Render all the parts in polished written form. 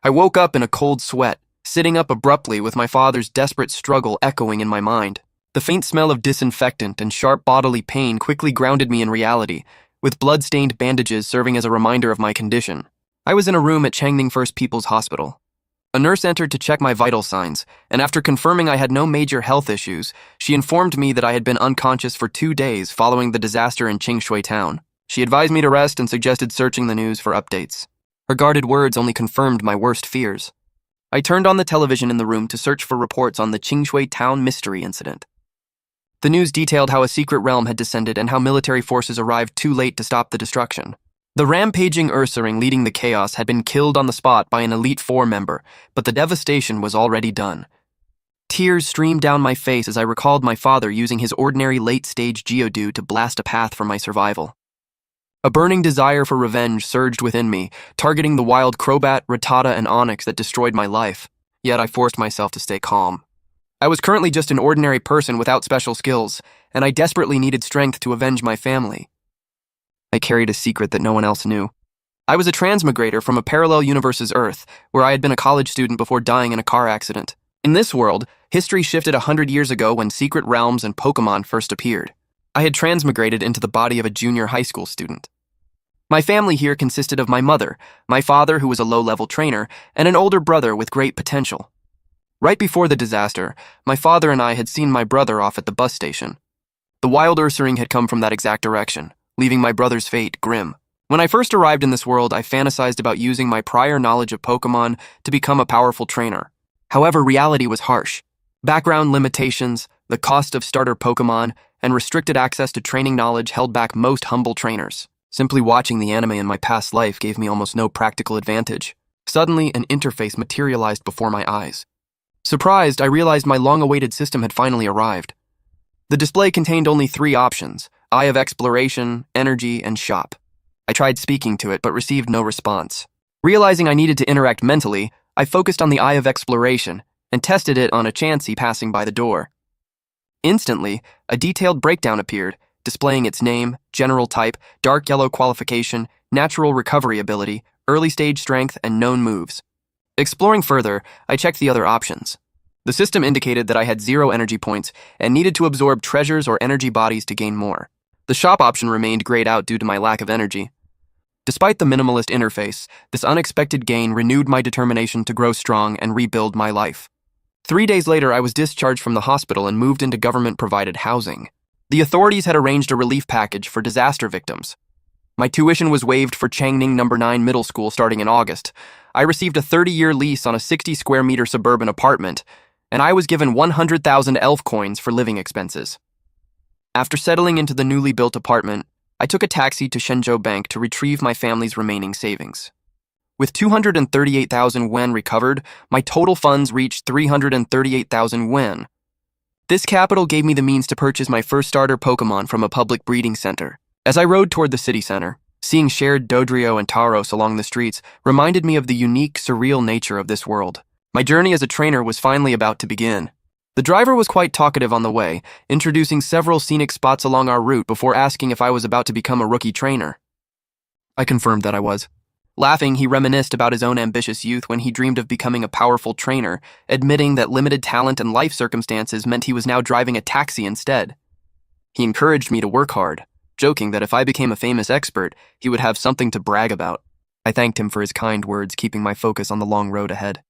I woke up in a cold sweat, sitting up abruptly with my father's desperate struggle echoing in my mind. The faint smell of disinfectant and sharp bodily pain quickly grounded me in reality, with blood-stained bandages serving as a reminder of my condition. I was in a room at Changning First People's Hospital. A nurse entered to check my vital signs, and after confirming I had no major health issues, she informed me that I had been unconscious for 2 days following the disaster in Qingshui town. She advised me to rest and suggested searching the news for updates. Her guarded words only confirmed my worst fears. I turned on the television in the room to search for reports on the Qingshui town mystery incident. The news detailed how a secret realm had descended and how military forces arrived too late to stop the destruction. The rampaging Ursaring leading the chaos had been killed on the spot by an Elite Four member, but the devastation was already done. Tears streamed down my face as I recalled my father using his ordinary late-stage Geodude to blast a path for my survival. A burning desire for revenge surged within me, targeting the wild Crobat, Rattata, and Onyx that destroyed my life. Yet I forced myself to stay calm. I was currently just an ordinary person without special skills, and I desperately needed strength to avenge my family. I carried a secret that no one else knew. I was a transmigrator from a parallel universe's Earth, where I had been a college student before dying in a car accident. In this world, history shifted 100 years ago when secret realms and Pokémon first appeared. I had transmigrated into the body of a junior high school student. My family here consisted of my mother, my father who was a low-level trainer, and an older brother with great potential. Right before the disaster, my father and I had seen my brother off at the bus station. The wild Ursaring had come from that exact direction, leaving my brother's fate grim. When I first arrived in this world, I fantasized about using my prior knowledge of Pokémon to become a powerful trainer. However, reality was harsh. Background limitations, the cost of starter Pokémon, and restricted access to training knowledge held back most humble trainers. Simply watching the anime in my past life gave me almost no practical advantage. Suddenly, an interface materialized before my eyes. Surprised, I realized my long-awaited system had finally arrived. The display contained only 3 options: Eye of Exploration, Energy, and Shop. I tried speaking to it, but received no response. Realizing I needed to interact mentally, I focused on the Eye of Exploration and tested it on a Chansey passing by the door. Instantly, a detailed breakdown appeared, displaying its name, general type, dark yellow qualification, natural recovery ability, early stage strength, and known moves. Exploring further, I checked the other options. The system indicated that I had 0 energy points and needed to absorb treasures or energy bodies to gain more. The shop option remained grayed out due to my lack of energy. Despite the minimalist interface, this unexpected gain renewed my determination to grow strong and rebuild my life. 3 days later, I was discharged from the hospital and moved into government-provided housing. The authorities had arranged a relief package for disaster victims. My tuition was waived for Changning No. 9 Middle School starting in August. I received a 30-year lease on a 60-square-meter suburban apartment, and I was given 100,000 elf coins for living expenses. After settling into the newly built apartment, I took a taxi to Shenzhou Bank to retrieve my family's remaining savings. With 238,000 yen recovered, my total funds reached 338,000 yen. This capital gave me the means to purchase my first starter Pokémon from a public breeding center. As I rode toward the city center, seeing shared Dodrio and Tauros along the streets reminded me of the unique, surreal nature of this world. My journey as a trainer was finally about to begin. The driver was quite talkative on the way, introducing several scenic spots along our route before asking if I was about to become a rookie trainer. I confirmed that I was. Laughing, he reminisced about his own ambitious youth when he dreamed of becoming a powerful trainer, admitting that limited talent and life circumstances meant he was now driving a taxi instead. He encouraged me to work hard, joking that if I became a famous expert, he would have something to brag about. I thanked him for his kind words, keeping my focus on the long road ahead.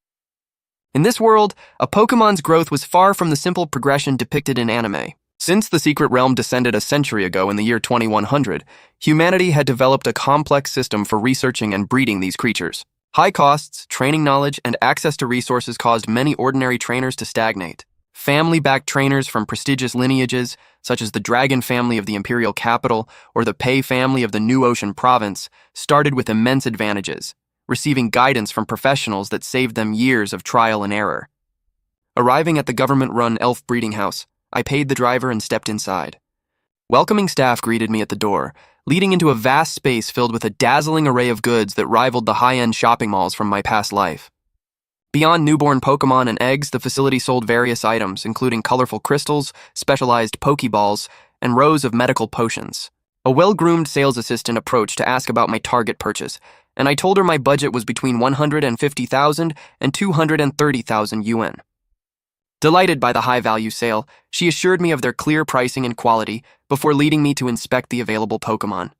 In this world, a Pokémon's growth was far from the simple progression depicted in anime. Since the secret realm descended a century ago in the year 2100, humanity had developed a complex system for researching and breeding these creatures. High costs, training knowledge, and access to resources caused many ordinary trainers to stagnate. Family-backed trainers from prestigious lineages, such as the Dragon family of the Imperial Capital or the Pei family of the New Ocean Province, started with immense advantages, receiving guidance from professionals that saved them years of trial and error. Arriving at the government-run elf breeding house, I paid the driver and stepped inside. Welcoming staff greeted me at the door, leading into a vast space filled with a dazzling array of goods that rivaled the high-end shopping malls from my past life. Beyond newborn Pokémon and eggs, the facility sold various items, including colorful crystals, specialized Pokeballs, and rows of medical potions. A well-groomed sales assistant approached to ask about my target purchase, and I told her my budget was between 150,000 and 230,000 yuan. Delighted by the high-value sale, she assured me of their clear pricing and quality before leading me to inspect the available Pokémon.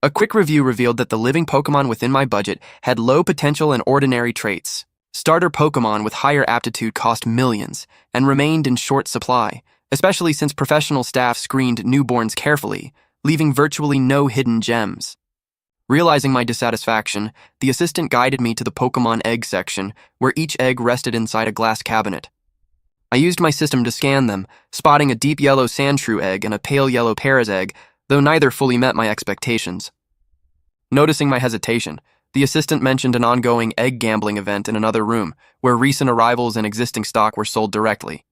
A quick review revealed that the living Pokémon within my budget had low potential and ordinary traits. Starter Pokémon with higher aptitude cost millions and remained in short supply, especially since professional staff screened newborns carefully, leaving virtually no hidden gems. Realizing my dissatisfaction, the assistant guided me to the Pokémon egg section, where each egg rested inside a glass cabinet. I used my system to scan them, spotting a deep yellow Sandshrew egg and a pale yellow Paras egg, though neither fully met my expectations. Noticing my hesitation, the assistant mentioned an ongoing egg gambling event in another room, where recent arrivals and existing stock were sold directly.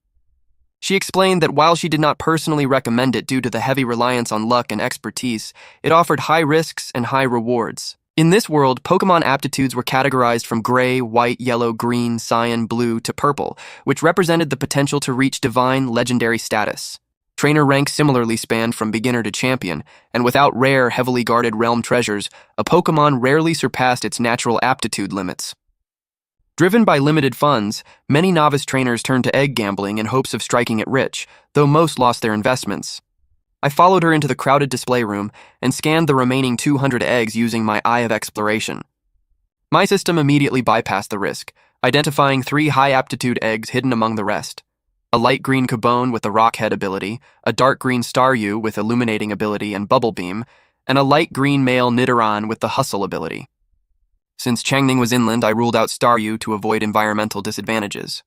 She explained that while she did not personally recommend it due to the heavy reliance on luck and expertise, it offered high risks and high rewards. In this world, Pokémon aptitudes were categorized from gray, white, yellow, green, cyan, blue to purple, which represented the potential to reach divine legendary status. Trainer ranks similarly spanned from beginner to champion, and without rare, heavily guarded realm treasures, a Pokémon rarely surpassed its natural aptitude limits. Driven by limited funds, many novice trainers turned to egg gambling in hopes of striking it rich, though most lost their investments. I followed her into the crowded display room and scanned the remaining 200 eggs using my Eye of Exploration. My system immediately bypassed the risk, identifying 3 high-aptitude eggs hidden among the rest. A light green Cubone with the Rockhead ability, a dark green Staryu with Illuminating ability and Bubble Beam, and a light green male Nidoran with the Hustle ability. Since Changning was inland, I ruled out Staryu to avoid environmental disadvantages.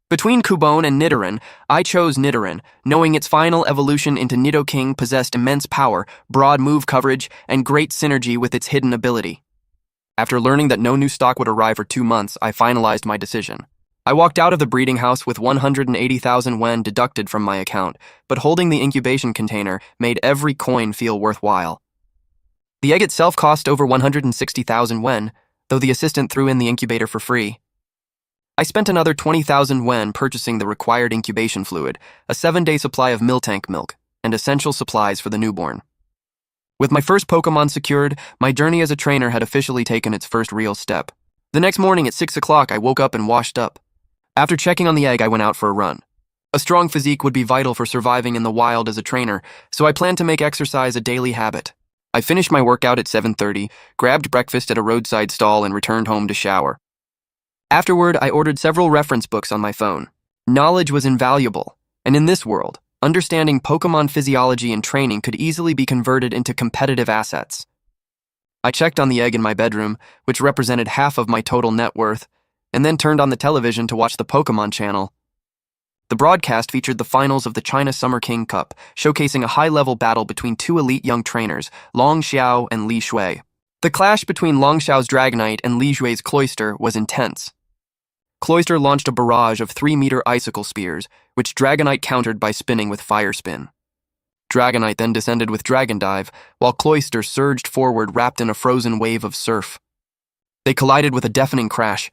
Between Cubone and Nidoran, I chose Nidoran, knowing its final evolution into Nidoking possessed immense power, broad move coverage, and great synergy with its hidden ability. After learning that no new stock would arrive for 2 months, I finalized my decision. I walked out of the breeding house with 180,000 wen deducted from my account, but holding the incubation container made every coin feel worthwhile. The egg itself cost over 160,000 wen, though the assistant threw in the incubator for free. I spent another 20,000 wen purchasing the required incubation fluid, a 7-day supply of Miltank milk, and essential supplies for the newborn. With my first Pokémon secured, my journey as a trainer had officially taken its first real step. The next morning at 6 o'clock, I woke up and washed up. After checking on the egg, I went out for a run. A strong physique would be vital for surviving in the wild as a trainer, so I planned to make exercise a daily habit. I finished my workout at 7:30, grabbed breakfast at a roadside stall, and returned home to shower. Afterward, I ordered several reference books on my phone. Knowledge was invaluable, and in this world, understanding Pokémon physiology and training could easily be converted into competitive assets. I checked on the egg in my bedroom, which represented half of my total net worth, and then turned on the television to watch the Pokémon channel. The broadcast featured the finals of the China Summer King Cup, showcasing a high-level battle between 2 elite young trainers, Long Xiao and Li Shui. The clash between Long Xiao's Dragonite and Li Shui's Cloyster was intense. Cloyster launched a barrage of 3-meter icicle spears, which Dragonite countered by spinning with Fire Spin. Dragonite then descended with Dragon Dive, while Cloyster surged forward wrapped in a frozen wave of surf. They collided with a deafening crash.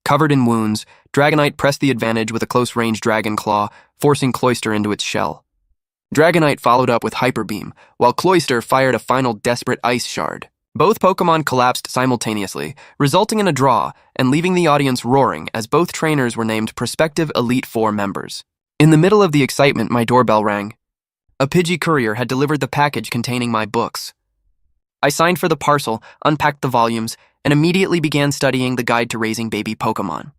Covered in wounds, Dragonite pressed the advantage with a close-range Dragon Claw, forcing Cloyster into its shell. Dragonite followed up with Hyper Beam, while Cloyster fired a final desperate Ice Shard. Both Pokémon collapsed simultaneously, resulting in a draw and leaving the audience roaring as both trainers were named prospective Elite Four members. In the middle of the excitement, my doorbell rang. A Pidgey courier had delivered the package containing my books. I signed for the parcel, unpacked the volumes, and immediately began studying the Guide to Raising Baby Pokémon.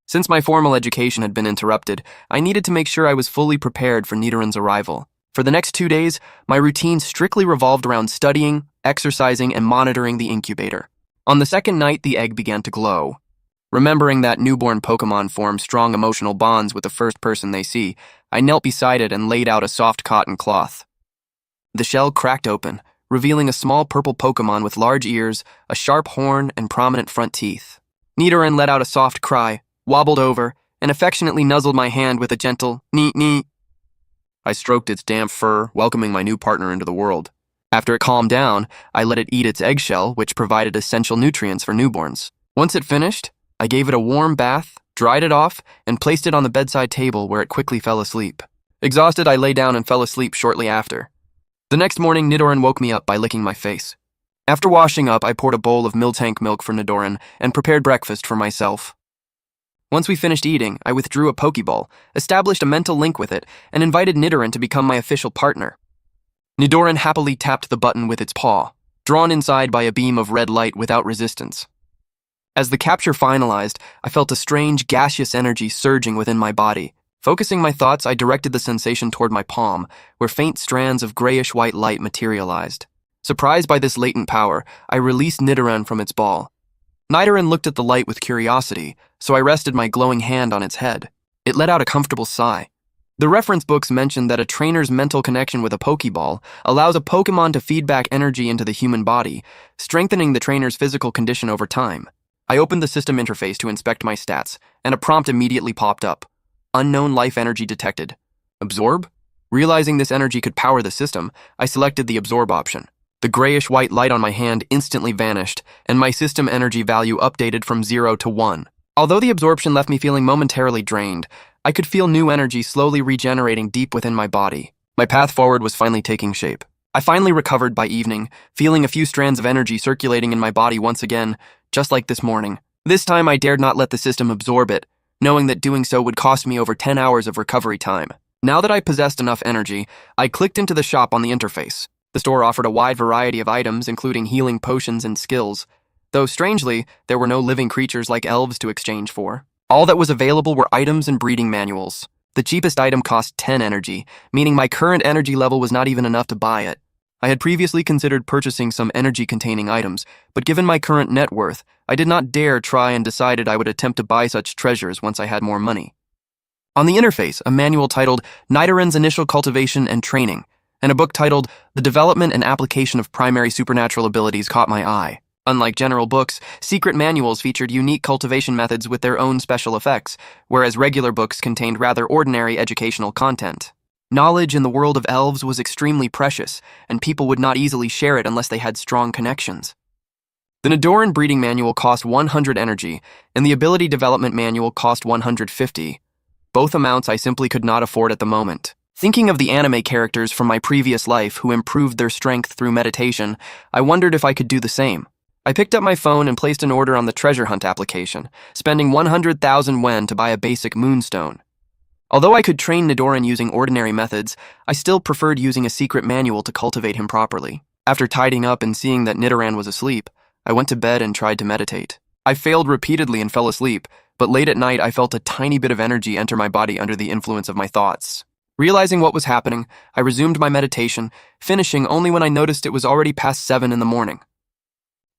Since my formal education had been interrupted, I needed to make sure I was fully prepared for Nidoran's arrival. For the next 2 days, my routine strictly revolved around studying, exercising, and monitoring the incubator. On the second night, the egg began to glow. Remembering that newborn Pokémon form strong emotional bonds with the first person they see, I knelt beside it and laid out a soft cotton cloth. The shell cracked open, revealing a small purple Pokémon with large ears, a sharp horn, and prominent front teeth. Nidoran let out a soft cry, wobbled over, and affectionately nuzzled my hand with a gentle "nee-nee." I stroked its damp fur, welcoming my new partner into the world. After it calmed down, I let it eat its eggshell, which provided essential nutrients for newborns. Once it finished, I gave it a warm bath, dried it off, and placed it on the bedside table where it quickly fell asleep. Exhausted, I lay down and fell asleep shortly after. The next morning, Nidoran woke me up by licking my face. After washing up, I poured a bowl of Miltank milk for Nidoran and prepared breakfast for myself. Once we finished eating, I withdrew a Pokeball, established a mental link with it, and invited Nidoran to become my official partner. Nidoran happily tapped the button with its paw, drawn inside by a beam of red light without resistance. As the capture finalized, I felt a strange gaseous energy surging within my body. Focusing my thoughts, I directed the sensation toward my palm, where faint strands of grayish-white light materialized. Surprised by this latent power, I released Nidoran from its ball. Nidoran looked at the light with curiosity, so I rested my glowing hand on its head. It let out a comfortable sigh. The reference books mentioned that a trainer's mental connection with a Pokeball allows a Pokémon to feed back energy into the human body, strengthening the trainer's physical condition over time. I opened the system interface to inspect my stats, and a prompt immediately popped up. Unknown life energy detected. Absorb? Realizing this energy could power the system, I selected the absorb option. The grayish-white light on my hand instantly vanished, and my system energy value updated from 0 to 1. Although the absorption left me feeling momentarily drained, I could feel new energy slowly regenerating deep within my body. My path forward was finally taking shape. I finally recovered by evening, feeling a few strands of energy circulating in my body once again, just like this morning. This time I dared not let the system absorb it, knowing that doing so would cost me over 10 hours of recovery time. Now that I possessed enough energy, I clicked into the shop on the interface. The store offered a wide variety of items, including healing potions and skills, though strangely, there were no living creatures like elves to exchange for. All that was available were items and breeding manuals. The cheapest item cost 10 energy, meaning my current energy level was not even enough to buy it. I had previously considered purchasing some energy-containing items, but given my current net worth, I did not dare try and decided I would attempt to buy such treasures once I had more money. On the interface, a manual titled Nidoran's Initial Cultivation and Training, and a book titled The Development and Application of Primary Supernatural Abilities caught my eye. Unlike general books, secret manuals featured unique cultivation methods with their own special effects, whereas regular books contained rather ordinary educational content. Knowledge in the world of elves was extremely precious, and people would not easily share it unless they had strong connections. The Nidoran breeding manual cost 100 energy, and the ability development manual cost 150. Both amounts I simply could not afford at the moment. Thinking of the anime characters from my previous life who improved their strength through meditation, I wondered if I could do the same. I picked up my phone and placed an order on the treasure hunt application, spending 100,000 yen to buy a basic moonstone. Although I could train Nidoran using ordinary methods, I still preferred using a secret manual to cultivate him properly. After tidying up and seeing that Nidoran was asleep, I went to bed and tried to meditate. I failed repeatedly and fell asleep, but late at night I felt a tiny bit of energy enter my body under the influence of my thoughts. Realizing what was happening, I resumed my meditation, finishing only when I noticed it was already past 7 in the morning.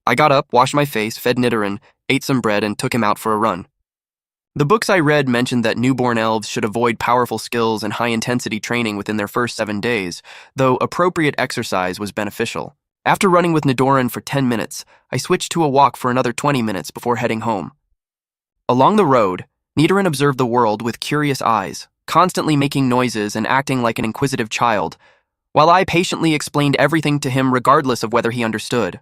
I got up, washed my face, fed Nidoran, ate some bread, and took him out for a run. The books I read mentioned that newborn elves should avoid powerful skills and high-intensity training within their first 7 days, though appropriate exercise was beneficial. After running with Nidoran for 10 minutes, I switched to a walk for another 20 minutes before heading home. Along the road, Nidoran observed the world with curious eyes, constantly making noises and acting like an inquisitive child, while I patiently explained everything to him regardless of whether he understood.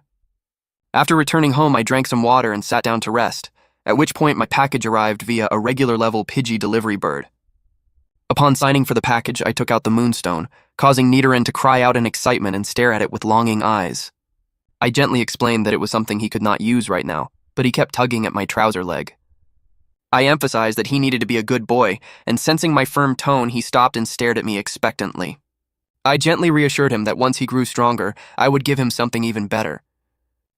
After returning home, I drank some water and sat down to rest, at which point my package arrived via a regular-level Pidgey delivery bird. Upon signing for the package, I took out the moonstone, causing Nidoran to cry out in excitement and stare at it with longing eyes. I gently explained that it was something he could not use right now, but he kept tugging at my trouser leg. I emphasized that he needed to be a good boy, and sensing my firm tone, he stopped and stared at me expectantly. I gently reassured him that once he grew stronger, I would give him something even better.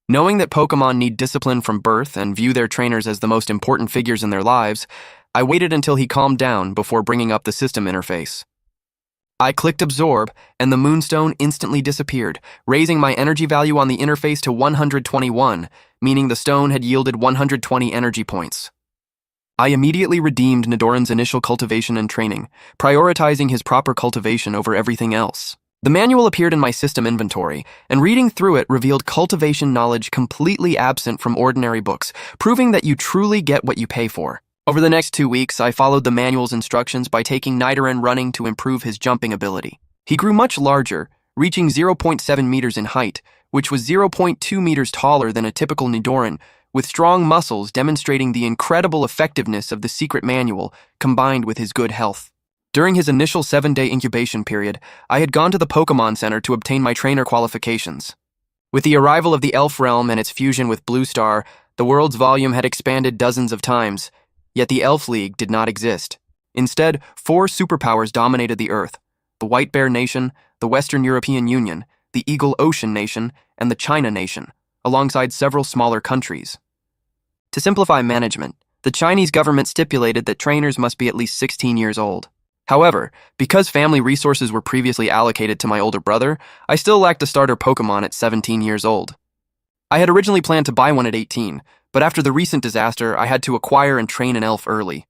Knowing that Pokémon need discipline from birth and view their trainers as the most important figures in their lives, I waited until he calmed down before bringing up the system interface. I clicked absorb, and the moonstone instantly disappeared, raising my energy value on the interface to 121, meaning the stone had yielded 120 energy points. I immediately redeemed Nidoran's initial cultivation and training, prioritizing his proper cultivation over everything else. The manual appeared in my system inventory, and reading through it revealed cultivation knowledge completely absent from ordinary books, proving that you truly get what you pay for. Over the next 2 weeks, I followed the manual's instructions by taking Nidoran running to improve his jumping ability. He grew much larger, reaching 0.7 meters in height, which was 0.2 meters taller than a typical Nidoran, with strong muscles demonstrating the incredible effectiveness of the secret manual combined with his good health. During his initial 7-day incubation period, I had gone to the Pokémon Center to obtain my trainer qualifications. With the arrival of the Elf Realm and its fusion with Blue Star, the world's volume had expanded dozens of times, yet the Elf League did not exist. Instead, 4 superpowers dominated the Earth: the White Bear Nation, the Western European Union, the Eagle Ocean Nation, and the China Nation, alongside several smaller countries. To simplify management, the Chinese government stipulated that trainers must be at least 16 years old. However, because family resources were previously allocated to my older brother, I still lacked a starter Pokémon at 17 years old. I had originally planned to buy one at 18, but after the recent disaster, I had to acquire and train an elf early.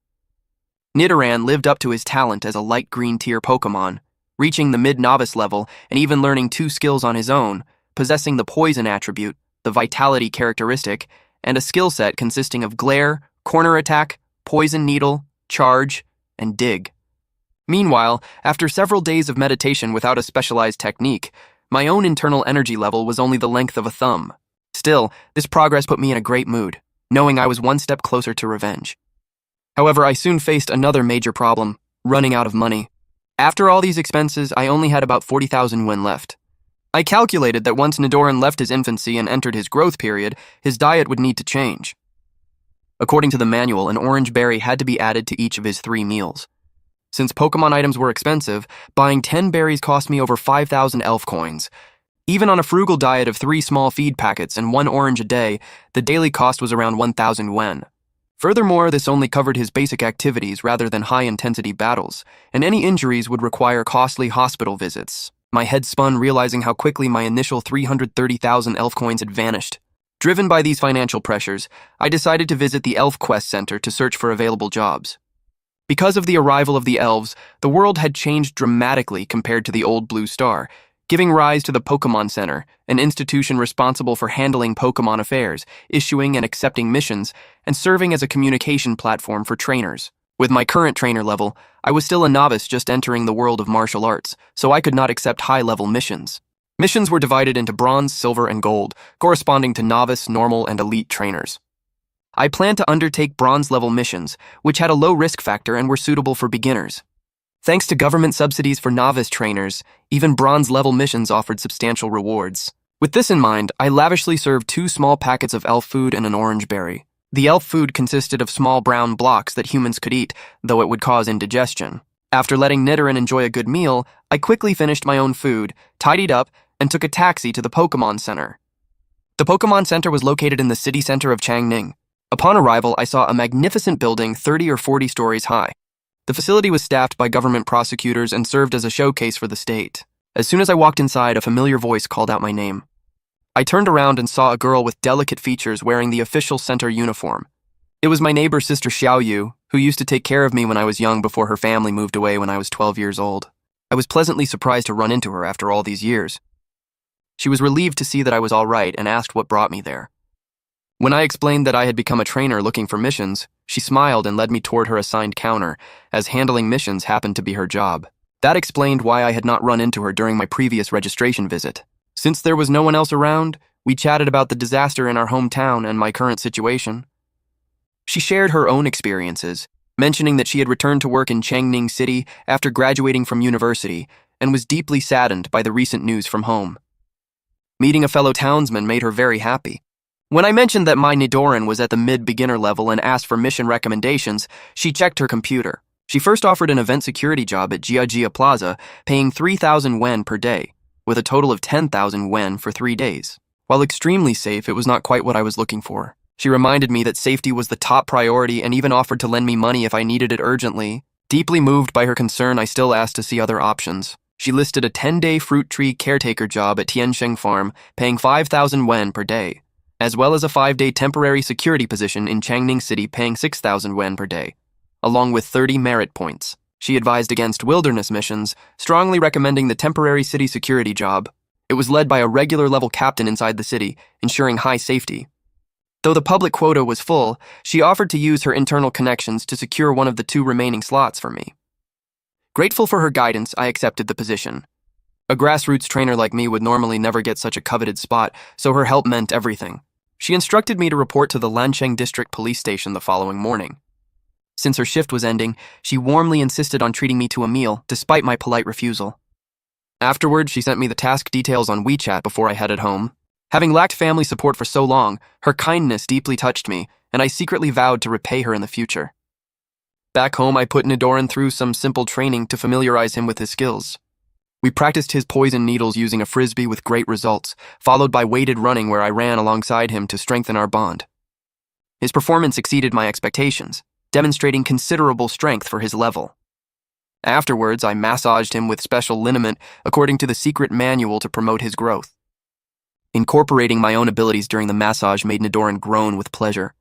Nidoran lived up to his talent as a light green tier Pokémon, reaching the mid-novice level and even learning 2 skills on his own, possessing the poison attribute, the vitality characteristic, and a skill set consisting of glare, corner attack, poison needle, charge, and dig. Meanwhile, after several days of meditation without a specialized technique, my own internal energy level was only the length of a thumb. Still, this progress put me in a great mood, knowing I was one step closer to revenge. However, I soon faced another major problem: running out of money. After all these expenses, I only had about 40,000 yen left. I calculated that once Nidoran left his infancy and entered his growth period, his diet would need to change. According to the manual, an orange berry had to be added to each of his 3 meals. Since Pokemon items were expensive, buying 10 berries cost me over 5,000 elf coins. Even on a frugal diet of 3 small feed packets and 1 orange a day, the daily cost was around 1,000 yen. Furthermore, this only covered his basic activities rather than high-intensity battles, and any injuries would require costly hospital visits. My head spun, realizing how quickly my initial 330,000 elf coins had vanished. Driven by these financial pressures, I decided to visit the Elf Quest Center to search for available jobs. Because of the arrival of the elves, the world had changed dramatically compared to the old Blue Star, giving rise to the Pokémon Center, an institution responsible for handling Pokémon affairs, issuing and accepting missions, and serving as a communication platform for trainers. With my current trainer level, I was still a novice just entering the world of martial arts, so I could not accept high-level missions. Missions were divided into bronze, silver, and gold, corresponding to novice, normal, and elite trainers. I planned to undertake bronze-level missions, which had a low risk factor and were suitable for beginners. Thanks to government subsidies for novice trainers, even bronze-level missions offered substantial rewards. With this in mind, I lavishly served 2 small packets of elf food and an orange berry. The elf food consisted of small brown blocks that humans could eat, though it would cause indigestion. After letting Nidoran enjoy a good meal, I quickly finished my own food, tidied up, and took a taxi to the Pokémon Center. The Pokémon Center was located in the city center of Changning. Upon arrival, I saw a magnificent building 30 or 40 stories high. The facility was staffed by government prosecutors and served as a showcase for the state. As soon as I walked inside, a familiar voice called out my name. I turned around and saw a girl with delicate features wearing the official center uniform. It was my neighbor sister Xiaoyu, who used to take care of me when I was young before her family moved away when I was 12 years old. I was pleasantly surprised to run into her after all these years. She was relieved to see that I was all right and asked what brought me there. When I explained that I had become a trainer looking for missions, she smiled and led me toward her assigned counter, as handling missions happened to be her job. That explained why I had not run into her during my previous registration visit. Since there was no one else around, we chatted about the disaster in our hometown and my current situation. She shared her own experiences, mentioning that she had returned to work in Changning City after graduating from university and was deeply saddened by the recent news from home. Meeting a fellow townsman made her very happy. When I mentioned that my Nidoran was at the mid-beginner level and asked for mission recommendations, she checked her computer. She first offered an event security job at Jia Plaza, paying 3,000 yen per day, with a total of 10,000 yen for 3 days. While extremely safe, it was not quite what I was looking for. She reminded me that safety was the top priority and even offered to lend me money if I needed it urgently. Deeply moved by her concern, I still asked to see other options. She listed a 10-day fruit tree caretaker job at Tiansheng Farm, paying 5,000 yen per day, as well as a 5-day temporary security position in Changning City paying 6,000 yen per day, along with 30 merit points. She advised against wilderness missions, strongly recommending the temporary city security job. It was led by a regular-level captain inside the city, ensuring high safety. Though the public quota was full, she offered to use her internal connections to secure one of the 2 remaining slots for me. Grateful for her guidance, I accepted the position. A grassroots trainer like me would normally never get such a coveted spot, so her help meant everything. She instructed me to report to the Lancheng District Police Station the following morning. Since her shift was ending, she warmly insisted on treating me to a meal, despite my polite refusal. Afterward, she sent me the task details on WeChat before I headed home. Having lacked family support for so long, her kindness deeply touched me, and I secretly vowed to repay her in the future. Back home, I put Nidoran through some simple training to familiarize him with his skills. We practiced his poison needles using a frisbee with great results, followed by weighted running where I ran alongside him to strengthen our bond. His performance exceeded my expectations, demonstrating considerable strength for his level. Afterwards, I massaged him with special liniment according to the secret manual to promote his growth. Incorporating my own abilities during the massage made Nidoran groan with pleasure.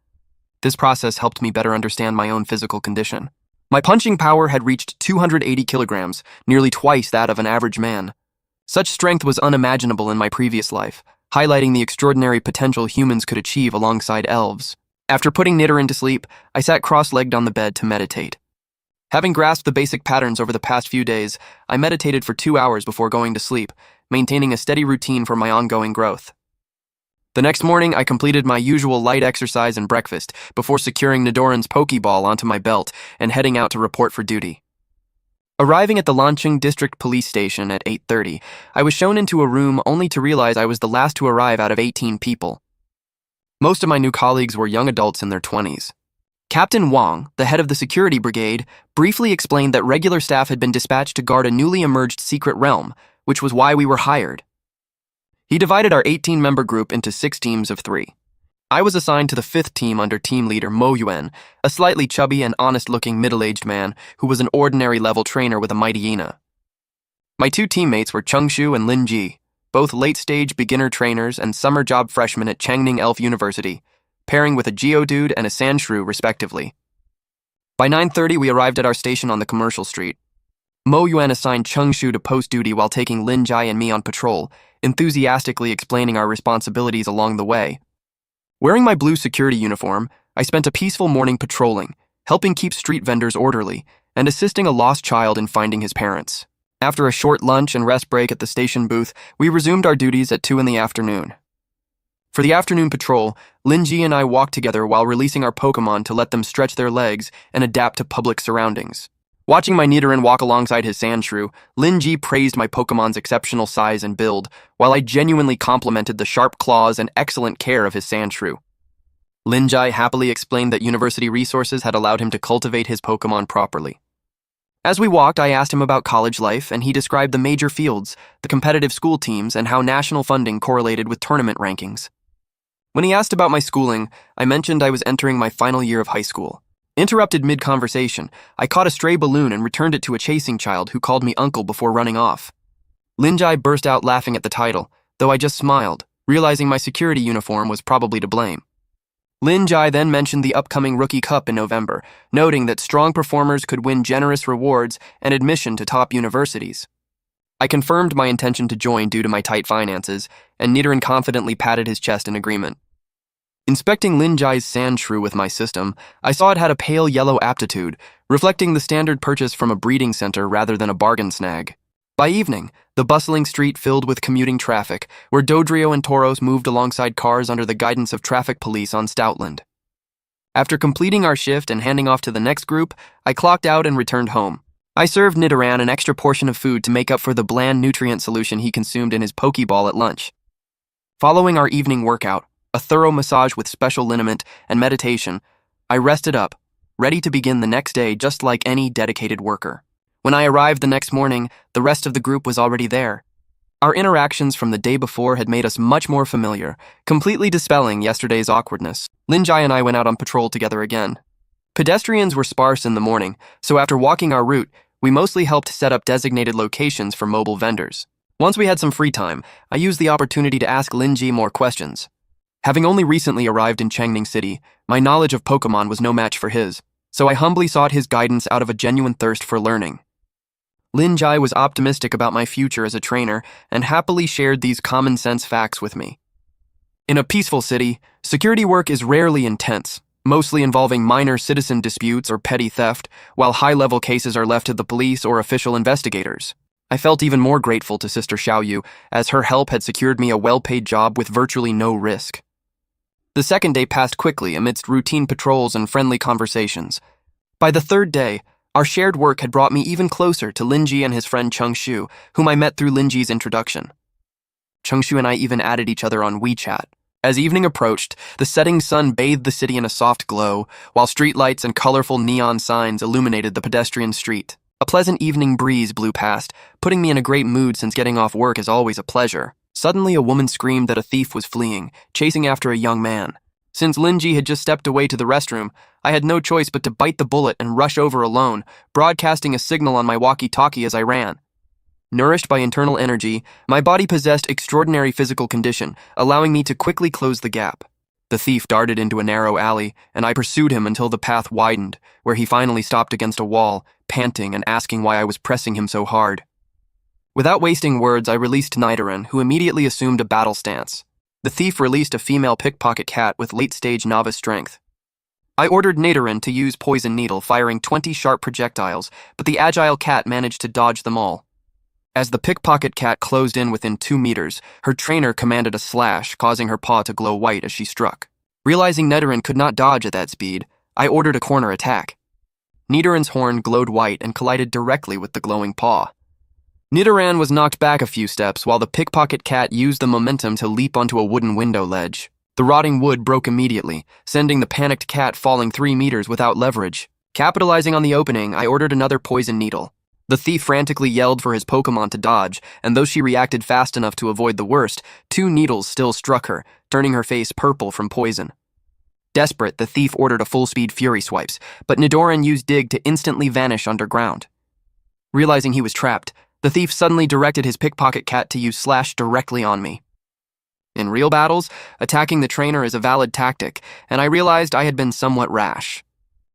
This process helped me better understand my own physical condition. My punching power had reached 280 kilograms, nearly twice that of an average man. Such strength was unimaginable in my previous life, highlighting the extraordinary potential humans could achieve alongside elves. After putting Nidoran to sleep, I sat cross-legged on the bed to meditate. Having grasped the basic patterns over the past few days, I meditated for 2 hours before going to sleep, maintaining a steady routine for my ongoing growth. The next morning, I completed my usual light exercise and breakfast before securing Nidoran's Pokeball onto my belt and heading out to report for duty. Arriving at the Lancheng District Police Station at 8:30, I was shown into a room only to realize I was the last to arrive out of 18 people. Most of my new colleagues were young adults in their 20s. Captain Wang, the head of the security brigade, briefly explained that regular staff had been dispatched to guard a newly emerged secret realm, which was why we were hired. He divided our 18-member group into 6 teams of 3. I was assigned to the 5th team under team leader Mo Yuan, a slightly chubby and honest-looking middle-aged man who was an ordinary-level trainer with a mighty hyena. My 2 teammates were Chungshu and Lin Ji, both late-stage beginner trainers and summer job freshmen at Changning Elf University, pairing with a Geodude and a Sandshrew, respectively. By 9:30, we arrived at our station on the commercial street. Mo Yuan assigned Chungshu to post duty while taking Lin Jai and me on patrol, enthusiastically explaining our responsibilities along the way. Wearing my blue security uniform, I spent a peaceful morning patrolling, helping keep street vendors orderly, and assisting a lost child in finding his parents. After a short lunch and rest break at the station booth, we resumed our duties at 2 in the afternoon. For the afternoon patrol, Lin Ji and I walked together while releasing our Pokémon to let them stretch their legs and adapt to public surroundings. Watching my Nidoran walk alongside his Sandshrew, Lin Ji praised my Pokemon's exceptional size and build, while I genuinely complimented the sharp claws and excellent care of his Sandshrew. Lin Jai happily explained that university resources had allowed him to cultivate his Pokemon properly. As we walked, I asked him about college life, and he described the major fields, the competitive school teams, and how national funding correlated with tournament rankings. When he asked about my schooling, I mentioned I was entering my final year of high school. Interrupted mid-conversation, I caught a stray balloon and returned it to a chasing child who called me uncle before running off. Lin Jai burst out laughing at the title, though I just smiled, realizing my security uniform was probably to blame. Lin Jai then mentioned the upcoming Rookie Cup in November, noting that strong performers could win generous rewards and admission to top universities. I confirmed my intention to join due to my tight finances, and Nidoran confidently patted his chest in agreement. Inspecting Lin Jai's Sandshrew with my system, I saw it had a pale yellow aptitude, reflecting the standard purchase from a breeding center rather than a bargain snag. By evening, the bustling street filled with commuting traffic, where Dodrio and Tauros moved alongside cars under the guidance of traffic police on Stoutland. After completing our shift and handing off to the next group, I clocked out and returned home. I served Nidoran an extra portion of food to make up for the bland nutrient solution he consumed in his Pokeball at lunch. Following our evening workout, a thorough massage with special liniment, and meditation, I rested up, ready to begin the next day just like any dedicated worker. When I arrived the next morning, the rest of the group was already there. Our interactions from the day before had made us much more familiar, completely dispelling yesterday's awkwardness. Lin Jai and I went out on patrol together again. Pedestrians were sparse in the morning, so after walking our route, we mostly helped set up designated locations for mobile vendors. Once we had some free time, I used the opportunity to ask Lin Ji more questions. Having only recently arrived in Changning City, my knowledge of Pokémon was no match for his, so I humbly sought his guidance out of a genuine thirst for learning. Lin Jai was optimistic about my future as a trainer and happily shared these common-sense facts with me. In a peaceful city, security work is rarely intense, mostly involving minor citizen disputes or petty theft, while high-level cases are left to the police or official investigators. I felt even more grateful to Sister Xiaoyu, as her help had secured me a well-paid job with virtually no risk. The second day passed quickly amidst routine patrols and friendly conversations. By the third day, our shared work had brought me even closer to Lin Ji and his friend Chungshu, whom I met through Lin Ji's introduction. Changshu and I even added each other on WeChat. As evening approached, the setting sun bathed the city in a soft glow, while streetlights and colorful neon signs illuminated the pedestrian street. A pleasant evening breeze blew past, putting me in a great mood since getting off work is always a pleasure. Suddenly, a woman screamed that a thief was fleeing, chasing after a young man. Since Linji had just stepped away to the restroom, I had no choice but to bite the bullet and rush over alone, broadcasting a signal on my walkie-talkie as I ran. Nourished by internal energy, my body possessed extraordinary physical condition, allowing me to quickly close the gap. The thief darted into a narrow alley, and I pursued him until the path widened, where he finally stopped against a wall, panting and asking why I was pressing him so hard. Without wasting words, I released Nidoran, who immediately assumed a battle stance. The thief released a female pickpocket cat with late-stage novice strength. I ordered Nidoran to use Poison Needle, firing 20 sharp projectiles, but the agile cat managed to dodge them all. As the pickpocket cat closed in within 2 meters, her trainer commanded a slash, causing her paw to glow white as she struck. Realizing Nidoran could not dodge at that speed, I ordered a corner attack. Nidoran's horn glowed white and collided directly with the glowing paw. Nidoran was knocked back a few steps while the pickpocket cat used the momentum to leap onto a wooden window ledge. The rotting wood broke immediately, sending the panicked cat falling 3 meters without leverage. Capitalizing on the opening, I ordered another Poison Needle. The thief frantically yelled for his Pokémon to dodge, and though she reacted fast enough to avoid the worst, 2 needles still struck her, turning her face purple from poison. Desperate, the thief ordered a full-speed Fury Swipes, but Nidoran used Dig to instantly vanish underground. Realizing he was trapped, the thief suddenly directed his pickpocket cat to use Slash directly on me. In real battles, attacking the trainer is a valid tactic, and I realized I had been somewhat rash.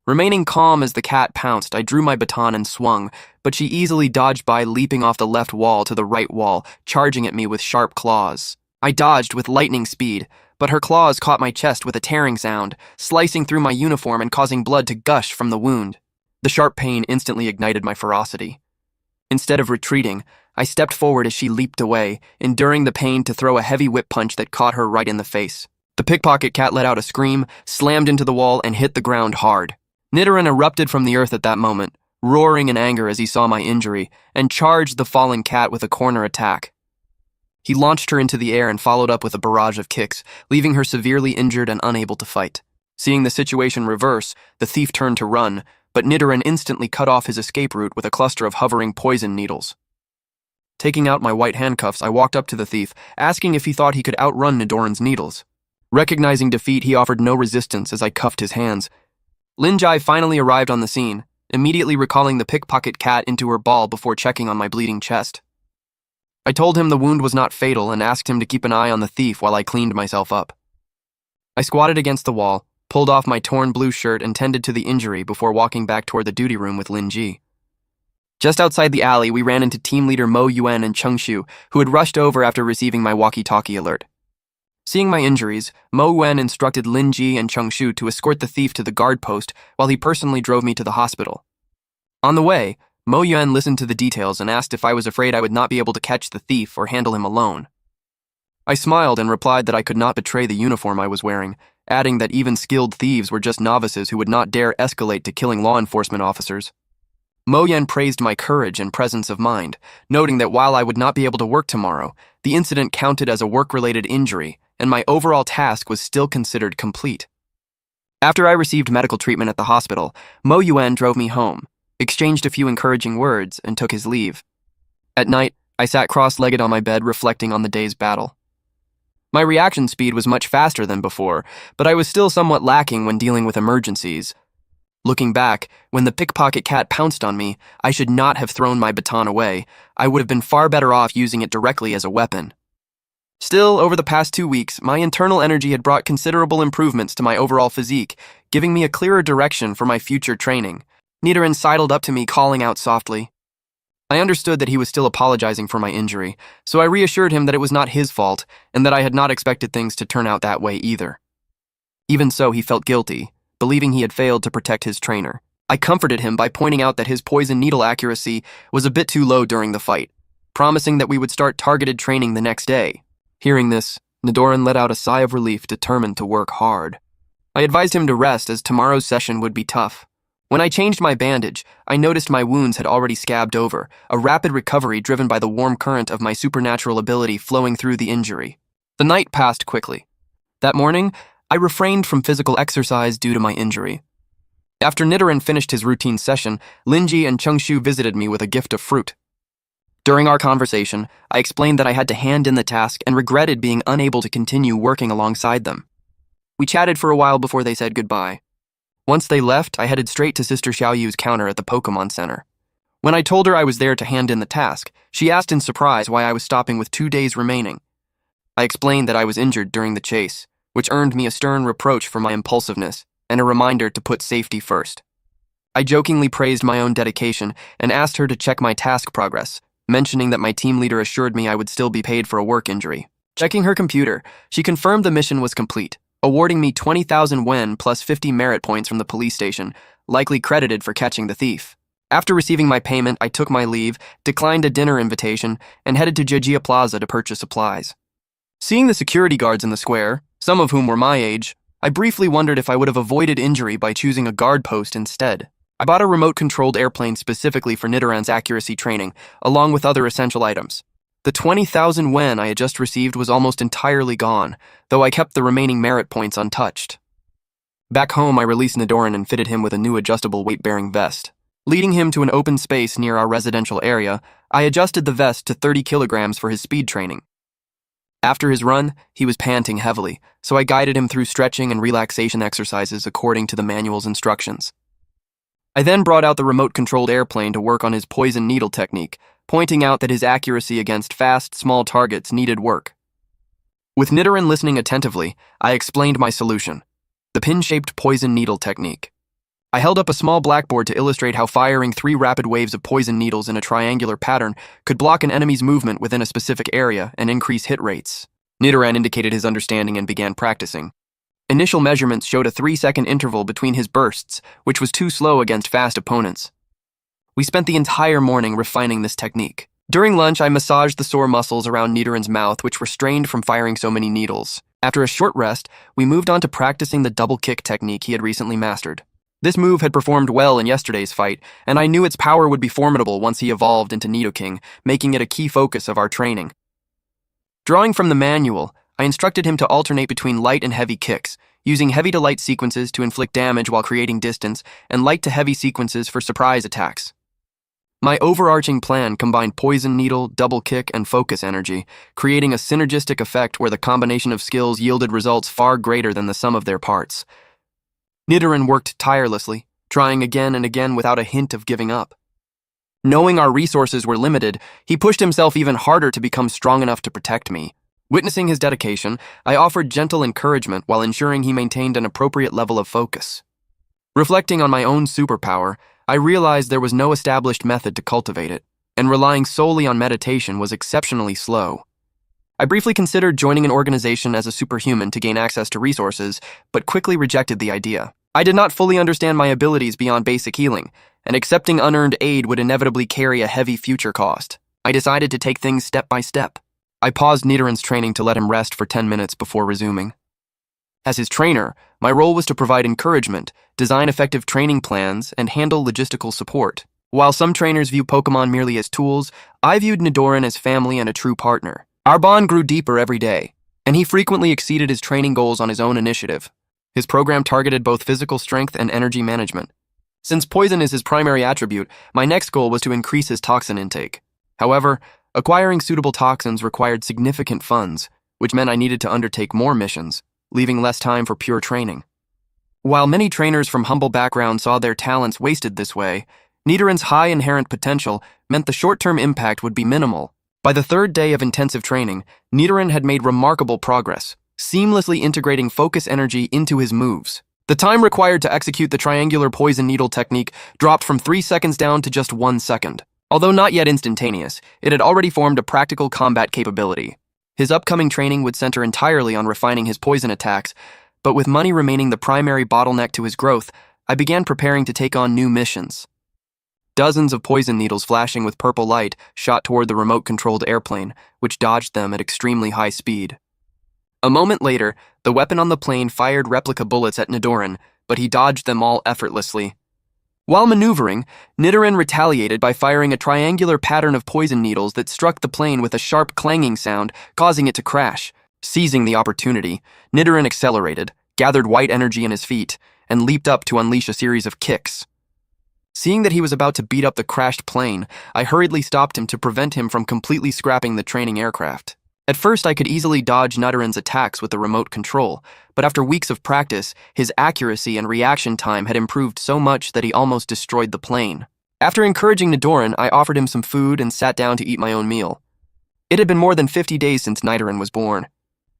Remaining calm as the cat pounced, I drew my baton and swung, but she easily dodged by, leaping off the left wall to the right wall, charging at me with sharp claws. I dodged with lightning speed, but her claws caught my chest with a tearing sound, slicing through my uniform and causing blood to gush from the wound. The sharp pain instantly ignited my ferocity. Instead of retreating, I stepped forward as she leaped away, enduring the pain to throw a heavy whip punch that caught her right in the face. The pickpocket cat let out a scream, slammed into the wall, and hit the ground hard. Nidoran erupted from the earth at that moment, roaring in anger as he saw my injury, and charged the fallen cat with a corner attack. He launched her into the air and followed up with a barrage of kicks, leaving her severely injured and unable to fight. Seeing the situation reverse, the thief turned to run, but Nidoran instantly cut off his escape route with a cluster of hovering poison needles. Taking out my white handcuffs, I walked up to the thief, asking if he thought he could outrun Nidoran's needles. Recognizing defeat, he offered no resistance as I cuffed his hands. Linjai finally arrived on the scene, immediately recalling the pickpocket cat into her ball before checking on my bleeding chest. I told him the wound was not fatal and asked him to keep an eye on the thief while I cleaned myself up. I squatted against the wall, pulled off my torn blue shirt and tended to the injury before walking back toward the duty room with Linji. Just outside the alley, we ran into team leader Mo Yuan and Changshu, who had rushed over after receiving my walkie-talkie alert. Seeing my injuries, Mo Yuan instructed Linji and Changshu to escort the thief to the guard post while he personally drove me to the hospital. On the way, Mo Yuan listened to the details and asked if I was afraid I would not be able to catch the thief or handle him alone. I smiled and replied that I could not betray the uniform I was wearing, adding that even skilled thieves were just novices who would not dare escalate to killing law enforcement officers. Mo Yuan praised my courage and presence of mind, noting that while I would not be able to work tomorrow, the incident counted as a work-related injury, and my overall task was still considered complete. After I received medical treatment at the hospital, Mo Yuan drove me home, exchanged a few encouraging words, and took his leave. At night, I sat cross-legged on my bed reflecting on the day's battle. My reaction speed was much faster than before, but I was still somewhat lacking when dealing with emergencies. Looking back, when the pickpocket cat pounced on me, I should not have thrown my baton away. I would have been far better off using it directly as a weapon. Still, over the past 2 weeks, my internal energy had brought considerable improvements to my overall physique, giving me a clearer direction for my future training. Nidoran sidled up to me, calling out softly. I understood that he was still apologizing for my injury, so I reassured him that it was not his fault, and that I had not expected things to turn out that way either. Even so, he felt guilty, believing he had failed to protect his trainer. I comforted him by pointing out that his poison needle accuracy was a bit too low during the fight, promising that we would start targeted training the next day. Hearing this, Nidoran let out a sigh of relief, determined to work hard. I advised him to rest as tomorrow's session would be tough. When I changed my bandage, I noticed my wounds had already scabbed over, a rapid recovery driven by the warm current of my supernatural ability flowing through the injury. The night passed quickly. That morning, I refrained from physical exercise due to my injury. After Nidoran finished his routine session, Linji and Chungshu visited me with a gift of fruit. During our conversation, I explained that I had to hand in the task and regretted being unable to continue working alongside them. We chatted for a while before they said goodbye. Once they left, I headed straight to Sister Xiaoyu's counter at the Pokémon Center. When I told her I was there to hand in the task, she asked in surprise why I was stopping with 2 days remaining. I explained that I was injured during the chase, which earned me a stern reproach for my impulsiveness and a reminder to put safety first. I jokingly praised my own dedication and asked her to check my task progress, mentioning that my team leader assured me I would still be paid for a work injury. Checking her computer, she confirmed the mission was complete, awarding me 20,000 yen plus 50 merit points from the police station, likely credited for catching the thief. After receiving my payment, I took my leave, declined a dinner invitation, and headed to Jejia Plaza to purchase supplies. Seeing the security guards in the square, some of whom were my age, I briefly wondered if I would have avoided injury by choosing a guard post instead. I bought a remote-controlled airplane specifically for Nidoran's accuracy training, along with other essential items. The 20,000 yen I had just received was almost entirely gone, though I kept the remaining merit points untouched. Back home, I released Nidoran and fitted him with a new adjustable weight-bearing vest. Leading him to an open space near our residential area, I adjusted the vest to 30 kilograms for his speed training. After his run, he was panting heavily, so I guided him through stretching and relaxation exercises according to the manual's instructions. I then brought out the remote-controlled airplane to work on his poison needle technique, pointing out that his accuracy against fast, small targets needed work. With Nidoran listening attentively, I explained my solution, the pin-shaped poison needle technique. I held up a small blackboard to illustrate how firing 3 rapid waves of poison needles in a triangular pattern could block an enemy's movement within a specific area and increase hit rates. Nidoran indicated his understanding and began practicing. Initial measurements showed a 3-second interval between his bursts, which was too slow against fast opponents. We spent the entire morning refining this technique. During lunch, I massaged the sore muscles around Nidoran's mouth, which were strained from firing so many needles. After a short rest, we moved on to practicing the double kick technique he had recently mastered. This move had performed well in yesterday's fight, and I knew its power would be formidable once he evolved into Nidoking, making it a key focus of our training. Drawing from the manual, I instructed him to alternate between light and heavy kicks, using heavy to light sequences to inflict damage while creating distance, and light to heavy sequences for surprise attacks. My overarching plan combined poison needle, double kick, and focus energy, creating a synergistic effect where the combination of skills yielded results far greater than the sum of their parts. Nidoran worked tirelessly, trying again and again without a hint of giving up. Knowing our resources were limited, he pushed himself even harder to become strong enough to protect me. Witnessing his dedication, I offered gentle encouragement while ensuring he maintained an appropriate level of focus. Reflecting on my own superpower, I realized there was no established method to cultivate it, and relying solely on meditation was exceptionally slow. I briefly considered joining an organization as a superhuman to gain access to resources, but quickly rejected the idea. I did not fully understand my abilities beyond basic healing, and accepting unearned aid would inevitably carry a heavy future cost. I decided to take things step by step. I paused Nidoran's training to let him rest for 10 minutes before resuming. As his trainer, my role was to provide encouragement, design effective training plans, and handle logistical support. While some trainers view Pokémon merely as tools, I viewed Nidoran as family and a true partner. Our bond grew deeper every day, and he frequently exceeded his training goals on his own initiative. His program targeted both physical strength and energy management. Since poison is his primary attribute, my next goal was to increase his toxin intake. However, acquiring suitable toxins required significant funds, which meant I needed to undertake more missions, leaving less time for pure training. While many trainers from humble backgrounds saw their talents wasted this way, Nidoran's high inherent potential meant the short-term impact would be minimal. By the 3rd day of intensive training, Nidoran had made remarkable progress, seamlessly integrating focus energy into his moves. The time required to execute the triangular poison needle technique dropped from 3 seconds down to just 1 second. Although not yet instantaneous, it had already formed a practical combat capability. His upcoming training would center entirely on refining his poison attacks, but with money remaining the primary bottleneck to his growth, I began preparing to take on new missions. Dozens of poison needles flashing with purple light shot toward the remote-controlled airplane, which dodged them at extremely high speed. A moment later, the weapon on the plane fired replica bullets at Nidoran, but he dodged them all effortlessly. While maneuvering, Nidoran retaliated by firing a triangular pattern of poison needles that struck the plane with a sharp clanging sound, causing it to crash. Seizing the opportunity, Nidoran accelerated, gathered white energy in his feet, and leaped up to unleash a series of kicks. Seeing that he was about to beat up the crashed plane, I hurriedly stopped him to prevent him from completely scrapping the training aircraft. At first, I could easily dodge Nidoran's attacks with the remote control, but after weeks of practice, his accuracy and reaction time had improved so much that he almost destroyed the plane. After encouraging Nidoran, I offered him some food and sat down to eat my own meal. It had been more than 50 days since Nidoran was born.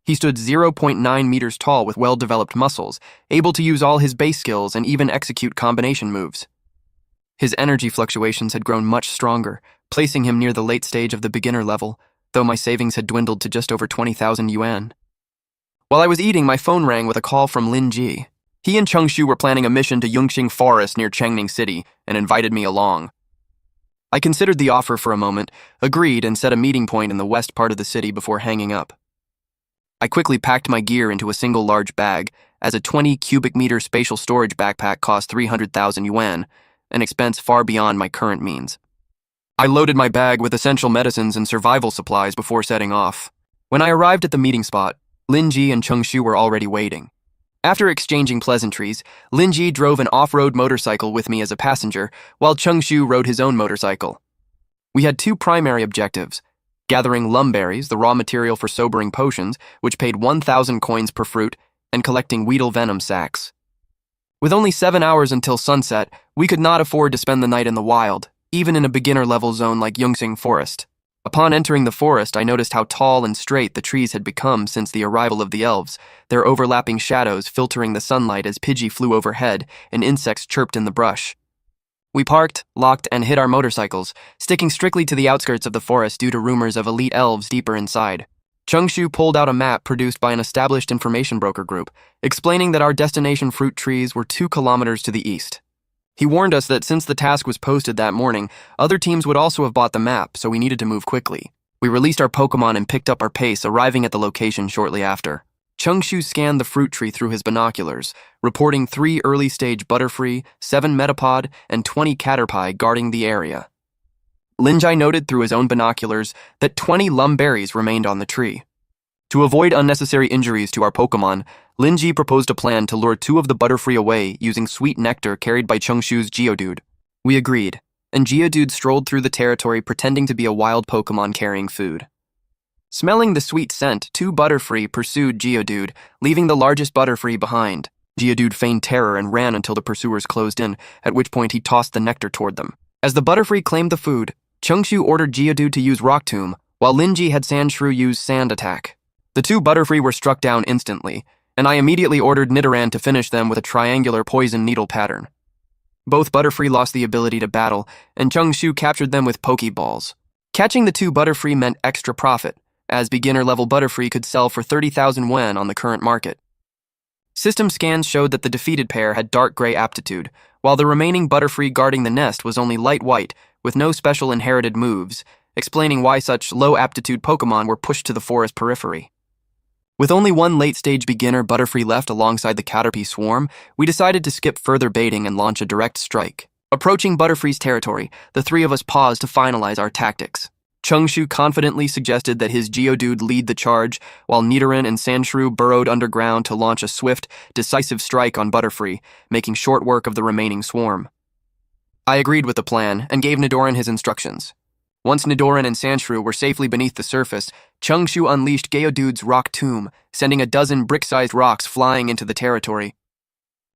He stood 0.9 meters tall with well-developed muscles, able to use all his base skills and even execute combination moves. His energy fluctuations had grown much stronger, placing him near the late stage of the beginner level, though my savings had dwindled to just over 20,000 yuan. While I was eating, my phone rang with a call from Lin Ji. He and Changshu were planning a mission to Yongqing Forest near Changning City and invited me along. I considered the offer for a moment, agreed, and set a meeting point in the west part of the city before hanging up. I quickly packed my gear into a single large bag, as a 20 cubic meter spatial storage backpack cost 300,000 yuan, an expense far beyond my current means. I loaded my bag with essential medicines and survival supplies before setting off. When I arrived at the meeting spot, Lin Ji and Changshu were already waiting. After exchanging pleasantries, Lin Ji drove an off-road motorcycle with me as a passenger, while Changshu rode his own motorcycle. We had two primary objectives: gathering lumberries, the raw material for sobering potions, which paid 1,000 coins per fruit, and collecting Weedle venom sacs. With only 7 hours until sunset, we could not afford to spend the night in the wild, even in a beginner-level zone like Yongqing Forest. Upon entering the forest, I noticed how tall and straight the trees had become since the arrival of the elves, their overlapping shadows filtering the sunlight as Pidgey flew overhead and insects chirped in the brush. We parked, locked, and hid our motorcycles, sticking strictly to the outskirts of the forest due to rumors of elite elves deeper inside. Changshu pulled out a map produced by an established information broker group, explaining that our destination fruit trees were 2 kilometers to the east. He warned us that since the task was posted that morning, other teams would also have bought the map, so we needed to move quickly. We released our Pokémon and picked up our pace, arriving at the location shortly after. Changshu scanned the fruit tree through his binoculars, reporting 3 early-stage Butterfree, 7 Metapod, and 20 Caterpie guarding the area. Linjai noted through his own binoculars that 20 lumberries remained on the tree. To avoid unnecessary injuries to our Pokémon, Linji proposed a plan to lure 2 of the Butterfree away using sweet nectar carried by Changshu's Geodude. We agreed, and Geodude strolled through the territory pretending to be a wild Pokémon carrying food. Smelling the sweet scent, 2 Butterfree pursued Geodude, leaving the largest Butterfree behind. Geodude feigned terror and ran until the pursuers closed in, at which point he tossed the nectar toward them. As the Butterfree claimed the food, Changshu ordered Geodude to use Rock Tomb, while Linji had Sandshrew use Sand Attack. The 2 Butterfree were struck down instantly, and I immediately ordered Nidoran to finish them with a triangular poison needle pattern. Both Butterfree lost the ability to battle, and Changshu captured them with Pokeballs. Catching the 2 Butterfree meant extra profit, as beginner-level Butterfree could sell for 30,000 yuan on the current market. System scans showed that the defeated pair had dark gray aptitude, while the remaining Butterfree guarding the nest was only light white, with no special inherited moves, explaining why such low-aptitude Pokémon were pushed to the forest periphery. With only 1 late-stage beginner Butterfree left alongside the Caterpie swarm, we decided to skip further baiting and launch a direct strike. Approaching Butterfree's territory, the 3 of us paused to finalize our tactics. Changshu confidently suggested that his Geodude lead the charge, while Nidoran and Sandshrew burrowed underground to launch a swift, decisive strike on Butterfree, making short work of the remaining swarm. I agreed with the plan and gave Nidoran his instructions. Once Nidoran and Sandshrew were safely beneath the surface, Changshu unleashed Geodude's Rock Tomb, sending a dozen brick-sized rocks flying into the territory.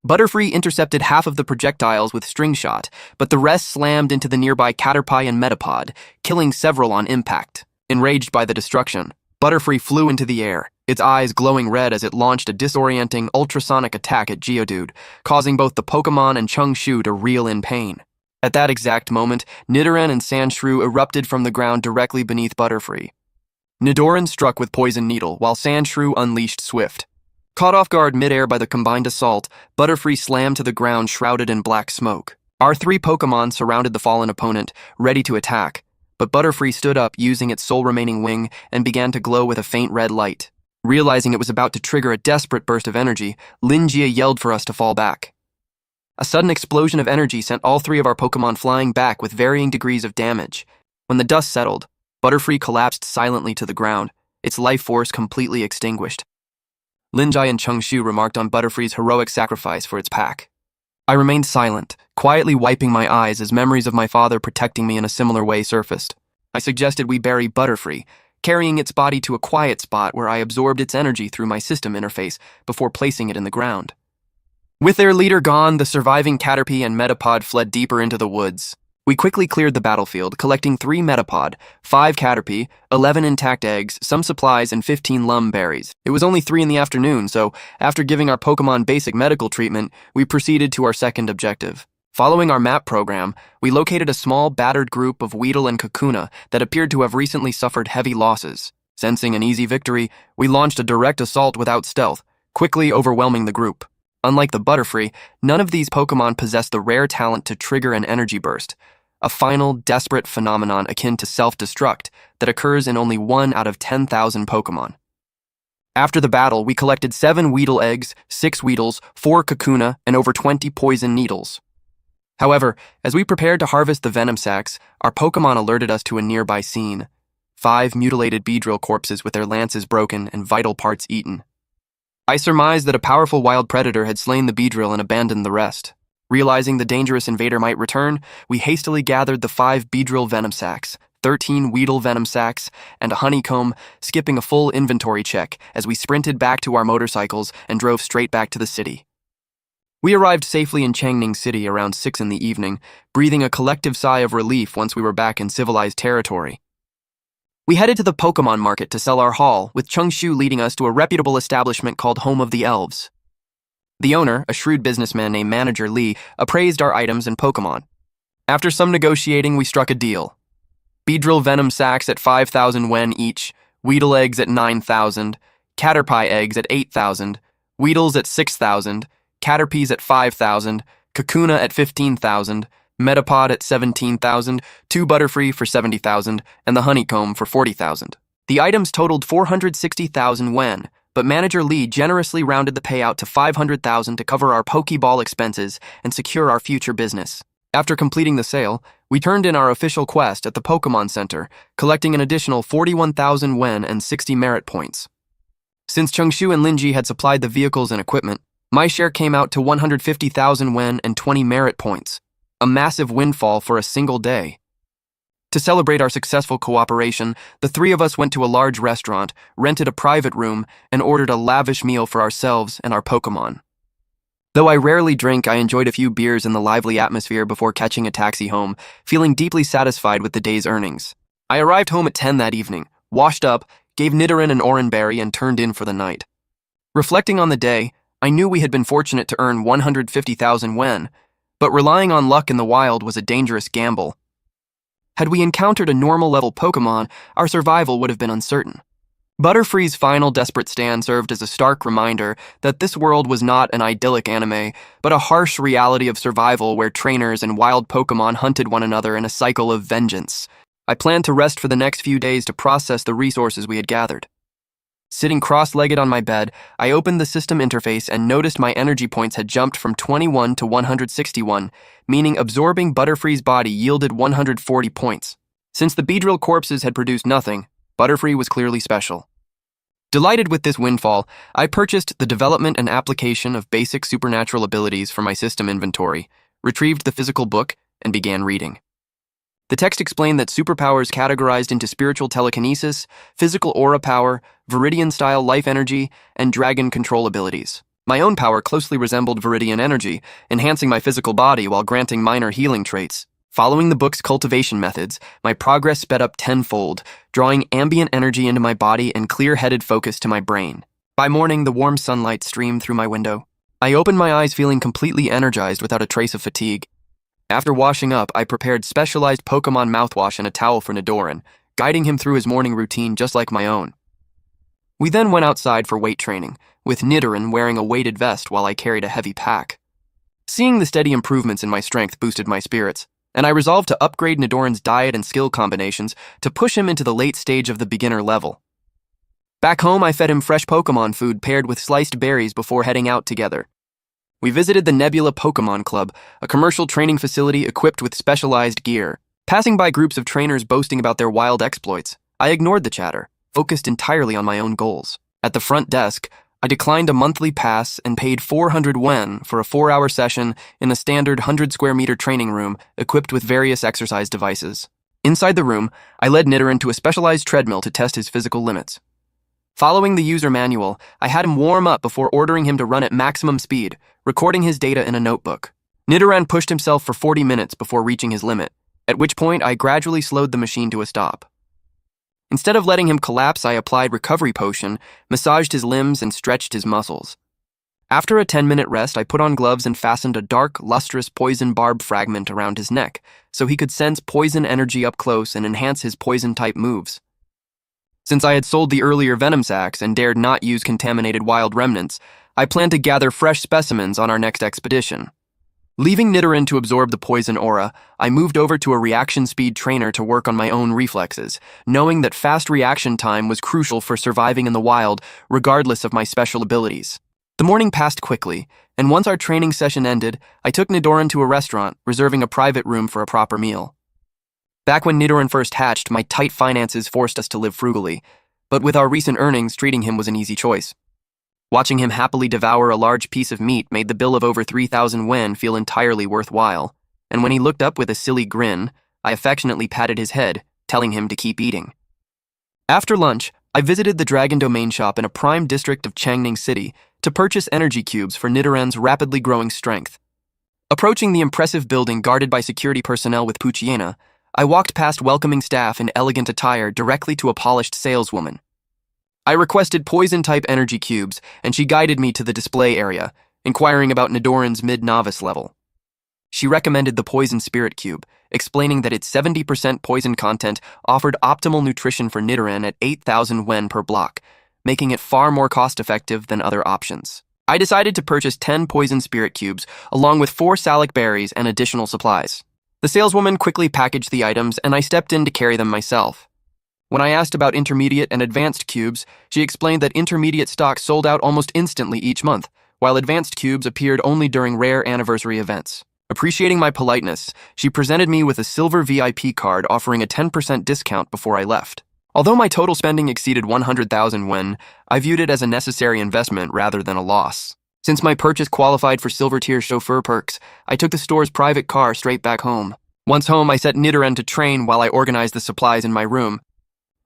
Butterfree intercepted half of the projectiles with String Shot, but the rest slammed into the nearby Caterpie and Metapod, killing several on impact. Enraged by the destruction, Butterfree flew into the air, its eyes glowing red as it launched a disorienting ultrasonic attack at Geodude, causing both the Pokémon and Changshu to reel in pain. At that exact moment, Nidoran and Sandshrew erupted from the ground directly beneath Butterfree. Nidoran struck with Poison Needle, while Sandshrew unleashed Swift. Caught off guard midair by the combined assault, Butterfree slammed to the ground shrouded in black smoke. Our 3 Pokémon surrounded the fallen opponent, ready to attack, but Butterfree stood up using its sole remaining wing and began to glow with a faint red light. Realizing it was about to trigger a desperate burst of energy, Linjia yelled for us to fall back. A sudden explosion of energy sent all three of our Pokémon flying back with varying degrees of damage. When the dust settled, Butterfree collapsed silently to the ground, its life force completely extinguished. Linjai and Changshu remarked on Butterfree's heroic sacrifice for its pack. I remained silent, quietly wiping my eyes as memories of my father protecting me in a similar way surfaced. I suggested we bury Butterfree, carrying its body to a quiet spot where I absorbed its energy through my system interface before placing it in the ground. With their leader gone, the surviving Caterpie and Metapod fled deeper into the woods. We quickly cleared the battlefield, collecting 3 Metapod, 5 Caterpie, 11 intact eggs, some supplies, and 15 lum berries. It was only 3 in the afternoon, so after giving our Pokemon basic medical treatment, we proceeded to our second objective. Following our map program, we located a small, battered group of Weedle and Kakuna that appeared to have recently suffered heavy losses. Sensing an easy victory, we launched a direct assault without stealth, quickly overwhelming the group. Unlike the Butterfree, none of these Pokemon possess the rare talent to trigger an energy burst, a final, desperate phenomenon akin to self-destruct that occurs in only 1 out of 10,000 Pokemon. After the battle, we collected 7 Weedle eggs, 6 Weedles, 4 Kakuna, and over 20 poison needles. However, as we prepared to harvest the venom sacs, our Pokemon alerted us to a nearby scene. 5 mutilated Beedrill corpses with their lances broken and vital parts eaten. I surmised that a powerful wild predator had slain the Beedrill and abandoned the rest. Realizing the dangerous invader might return, we hastily gathered the 5 Beedrill venom sacs, 13 Weedle venom sacs, and a honeycomb, skipping a full inventory check as we sprinted back to our motorcycles and drove straight back to the city. We arrived safely in Changning City around 6 in the evening, breathing a collective sigh of relief once we were back in civilized territory. We headed to the Pokemon market to sell our haul, with Changshu leading us to a reputable establishment called Home of the Elves. The owner, a shrewd businessman named Manager Lee, appraised our items and Pokemon. After some negotiating, we struck a deal. Beedrill venom sacs at 5,000 yen each, Weedle eggs at 9,000, Caterpie eggs at 8,000, Weedles at 6,000, Caterpies at 5,000, Kakuna at 15,000, Metapod at 17,000, 2 Butterfree for 70,000, and the honeycomb for 40,000. The items totaled 460,000 yen, but Manager Lee generously rounded the payout to 500,000 to cover our Pokeball expenses and secure our future business. After completing the sale, we turned in our official quest at the Pokemon Center, collecting an additional 41,000 yen and 60 merit points. Since Changshu and Linji had supplied the vehicles and equipment, my share came out to 150,000 yen and 20 merit points, a massive windfall for a single day. To celebrate our successful cooperation, the 3 of us went to a large restaurant, rented a private room, and ordered a lavish meal for ourselves and our Pokemon. Though I rarely drink, I enjoyed a few beers in the lively atmosphere before catching a taxi home, feeling deeply satisfied with the day's earnings. I arrived home at 10 that evening, washed up, gave Nidoran an oranberry, and turned in for the night. Reflecting on the day, I knew we had been fortunate to earn 150,000 yen, but relying on luck in the wild was a dangerous gamble. Had we encountered a normal-level Pokemon, our survival would have been uncertain. Butterfree's final desperate stand served as a stark reminder that this world was not an idyllic anime, but a harsh reality of survival where trainers and wild Pokemon hunted one another in a cycle of vengeance. I planned to rest for the next few days to process the resources we had gathered. Sitting cross-legged on my bed, I opened the system interface and noticed my energy points had jumped from 21 to 161, meaning absorbing Butterfree's body yielded 140 points. Since the Beedrill corpses had produced nothing, Butterfree was clearly special. Delighted with this windfall, I purchased the development and application of basic supernatural abilities for my system inventory, retrieved the physical book, and began reading. The text explained that superpowers categorized into spiritual telekinesis, physical aura power, Viridian-style life energy, and dragon control abilities. My own power closely resembled Viridian energy, enhancing my physical body while granting minor healing traits. Following the book's cultivation methods, my progress sped up tenfold, drawing ambient energy into my body and clear-headed focus to my brain. By morning, the warm sunlight streamed through my window. I opened my eyes feeling completely energized without a trace of fatigue. After washing up, I prepared specialized Pokemon mouthwash and a towel for Nidoran, guiding him through his morning routine just like my own. We then went outside for weight training, with Nidoran wearing a weighted vest while I carried a heavy pack. Seeing the steady improvements in my strength boosted my spirits, and I resolved to upgrade Nidoran's diet and skill combinations to push him into the late stage of the beginner level. Back home, I fed him fresh Pokemon food paired with sliced berries before heading out together. We visited the Nebula Pokémon Club, a commercial training facility equipped with specialized gear. Passing by groups of trainers boasting about their wild exploits, I ignored the chatter, focused entirely on my own goals. At the front desk, I declined a monthly pass and paid 400 yen for a 4-hour session in the standard 100-square-meter training room equipped with various exercise devices. Inside the room, I led Nidoran to a specialized treadmill to test his physical limits. Following the user manual, I had him warm up before ordering him to run at maximum speed, recording his data in a notebook. Nidoran pushed himself for 40 minutes before reaching his limit, at which point I gradually slowed the machine to a stop. Instead of letting him collapse, I applied recovery potion, massaged his limbs, and stretched his muscles. After a 10-minute rest, I put on gloves and fastened a dark, lustrous poison barb fragment around his neck, so he could sense poison energy up close and enhance his poison-type moves. Since I had sold the earlier venom sacs and dared not use contaminated wild remnants, I planned to gather fresh specimens on our next expedition. Leaving Nidoran to absorb the poison aura, I moved over to a reaction speed trainer to work on my own reflexes, knowing that fast reaction time was crucial for surviving in the wild, regardless of my special abilities. The morning passed quickly, and once our training session ended, I took Nidoran to a restaurant, reserving a private room for a proper meal. Back when Nidoran first hatched, my tight finances forced us to live frugally, but with our recent earnings, treating him was an easy choice. Watching him happily devour a large piece of meat made the bill of over 3,000 yen feel entirely worthwhile, and when he looked up with a silly grin, I affectionately patted his head, telling him to keep eating. After lunch, I visited the Dragon Domain shop in a prime district of Changning City to purchase energy cubes for Nidoran's rapidly growing strength. Approaching the impressive building guarded by security personnel with Puchiena, I walked past welcoming staff in elegant attire directly to a polished saleswoman. I requested poison-type energy cubes, and she guided me to the display area, inquiring about Nidoran's mid-novice level. She recommended the Poison Spirit Cube, explaining that its 70% poison content offered optimal nutrition for Nidoran at 8,000 yen per block, making it far more cost-effective than other options. I decided to purchase 10 Poison Spirit Cubes, along with 4 Salic Berries and additional supplies. The saleswoman quickly packaged the items, and I stepped in to carry them myself. When I asked about intermediate and advanced cubes, she explained that intermediate stock sold out almost instantly each month, while advanced cubes appeared only during rare anniversary events. Appreciating my politeness, she presented me with a silver VIP card offering a 10% discount before I left. Although my total spending exceeded 100,000 yen, I viewed it as a necessary investment rather than a loss. Since my purchase qualified for silver tier chauffeur perks, I took the store's private car straight back home. Once home, I set Nidoran to train while I organized the supplies in my room.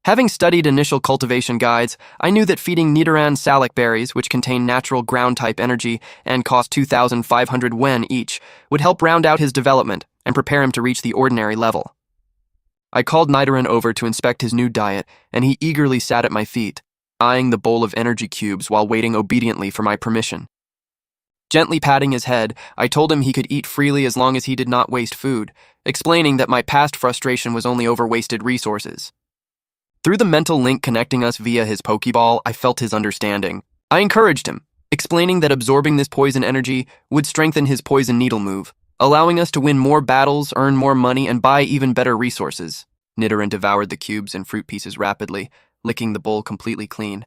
Having studied initial cultivation guides, I knew that feeding Nidoran Salic berries, which contain natural ground-type energy and cost 2,500 yen each, would help round out his development and prepare him to reach the ordinary level. I called Nidoran over to inspect his new diet, and he eagerly sat at my feet, eyeing the bowl of energy cubes while waiting obediently for my permission. Gently patting his head, I told him he could eat freely as long as he did not waste food, explaining that my past frustration was only over wasted resources. Through the mental link connecting us via his Pokeball, I felt his understanding. I encouraged him, explaining that absorbing this poison energy would strengthen his poison needle move, allowing us to win more battles, earn more money, and buy even better resources. Nidoran devoured the cubes and fruit pieces rapidly, licking the bowl completely clean.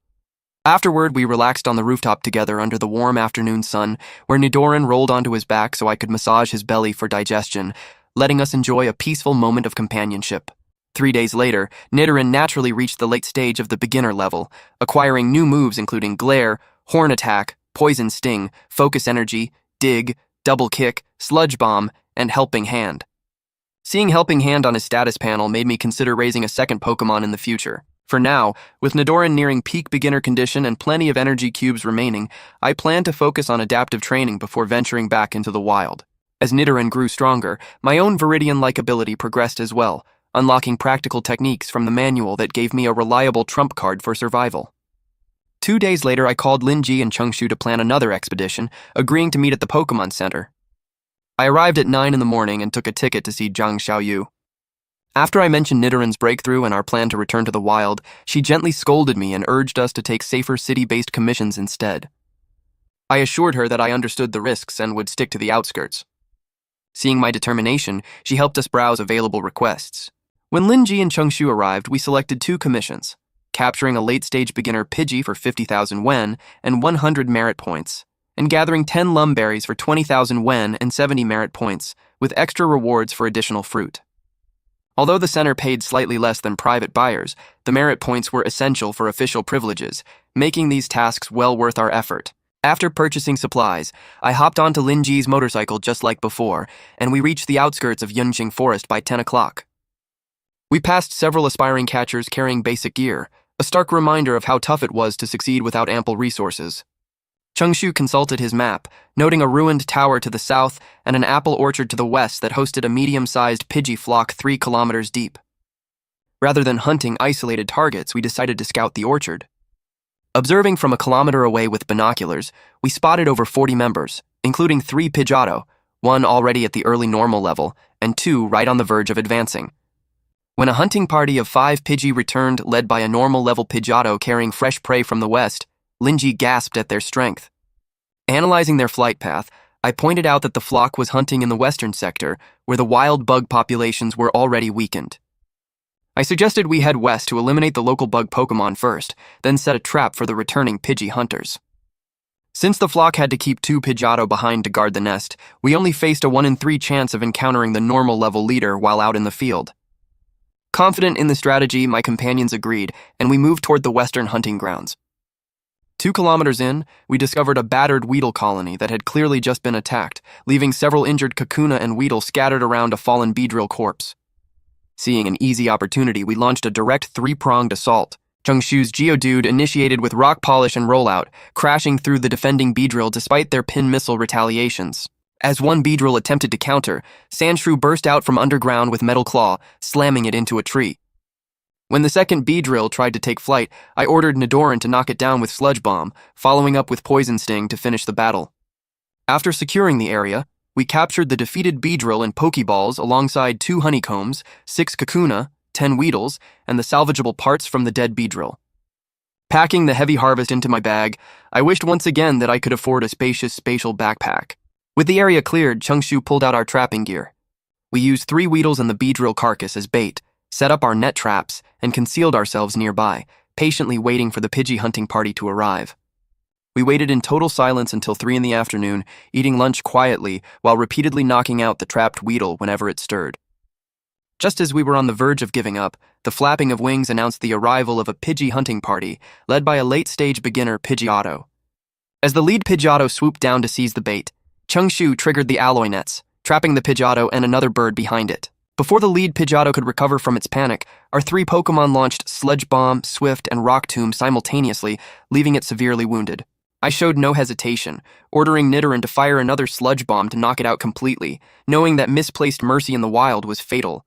Afterward, we relaxed on the rooftop together under the warm afternoon sun, where Nidoran rolled onto his back so I could massage his belly for digestion, letting us enjoy a peaceful moment of companionship. 3 days later, Nidoran naturally reached the late stage of the beginner level, acquiring new moves including Glare, Horn Attack, Poison Sting, Focus Energy, Dig, Double Kick, Sludge Bomb, and Helping Hand. Seeing Helping Hand on his status panel made me consider raising a second Pokémon in the future. For now, with Nidoran nearing peak beginner condition and plenty of energy cubes remaining, I plan to focus on adaptive training before venturing back into the wild. As Nidoran grew stronger, my own Viridian-like ability progressed as well, unlocking practical techniques from the manual that gave me a reliable trump card for survival. 2 days later, I called Linji and Chungshu to plan another expedition, agreeing to meet at the Pokémon Center. I arrived at 9 in the morning and took a ticket to see Zhang Xiaoyu. After I mentioned Nidoran's breakthrough and our plan to return to the wild, she gently scolded me and urged us to take safer city-based commissions instead. I assured her that I understood the risks and would stick to the outskirts. Seeing my determination, she helped us browse available requests. When Linji and Chungshu arrived, we selected 2 commissions, capturing a late-stage beginner Pidgey for 50,000 yen and 100 merit points, and gathering 10 lum berries for 20,000 wen and 70 merit points, with extra rewards for additional fruit. Although the center paid slightly less than private buyers, the merit points were essential for official privileges, making these tasks well worth our effort. After purchasing supplies, I hopped onto Linji's motorcycle just like before, and we reached the outskirts of Yunqing Forest by 10 o'clock. We passed several aspiring catchers carrying basic gear, a stark reminder of how tough it was to succeed without ample resources. Changshu consulted his map, noting a ruined tower to the south and an apple orchard to the west that hosted a medium-sized Pidgey flock 3 kilometers deep. Rather than hunting isolated targets, we decided to scout the orchard. Observing from a kilometer away with binoculars, we spotted over 40 members, including 3 Pidgeotto, 1 already at the early normal level, and 2 right on the verge of advancing. When a hunting party of 5 Pidgey returned, led by a normal-level Pidgeotto carrying fresh prey from the west, Linji gasped at their strength. Analyzing their flight path, I pointed out that the flock was hunting in the western sector, where the wild bug populations were already weakened. I suggested we head west to eliminate the local bug Pokémon first, then set a trap for the returning Pidgey hunters. Since the flock had to keep 2 Pidgeotto behind to guard the nest, we only faced a 1 in 3 chance of encountering the normal-level leader while out in the field. Confident in the strategy, my companions agreed, and we moved toward the western hunting grounds. 2 kilometers in, we discovered a battered Weedle colony that had clearly just been attacked, leaving several injured Kakuna and Weedle scattered around a fallen Beedrill corpse. Seeing an easy opportunity, we launched a direct 3-pronged assault. Changshu's Geodude initiated with rock polish and rollout, crashing through the defending Beedrill despite their pin missile retaliations. As one Beedrill attempted to counter, Sandshrew burst out from underground with Metal Claw, slamming it into a tree. When the second Beedrill tried to take flight, I ordered Nidoran to knock it down with Sludge Bomb, following up with Poison Sting to finish the battle. After securing the area, we captured the defeated Beedrill and Pokeballs alongside 2 Honeycombs, 6 Kakuna, 10 Weedles, and the salvageable parts from the dead Beedrill. Packing the heavy harvest into my bag, I wished once again that I could afford a spacious spatial backpack. With the area cleared, Changshu pulled out our trapping gear. We used 3 Weedles and the Beedrill carcass as bait, set up our net traps, and concealed ourselves nearby, patiently waiting for the Pidgey hunting party to arrive. We waited in total silence until 3 in the afternoon, eating lunch quietly while repeatedly knocking out the trapped Weedle whenever it stirred. Just as we were on the verge of giving up, the flapping of wings announced the arrival of a Pidgey hunting party, led by a late-stage beginner Pidgeotto. As the lead Pidgeotto swooped down to seize the bait, Changshu triggered the alloy nets, trapping the Pidgeotto and another bird behind it. Before the lead Pidgeotto could recover from its panic, our 3 Pokémon launched Sludge Bomb, Swift, and Rock Tomb simultaneously, leaving it severely wounded. I showed no hesitation, ordering Nidoran to fire another Sludge Bomb to knock it out completely, knowing that misplaced mercy in the wild was fatal.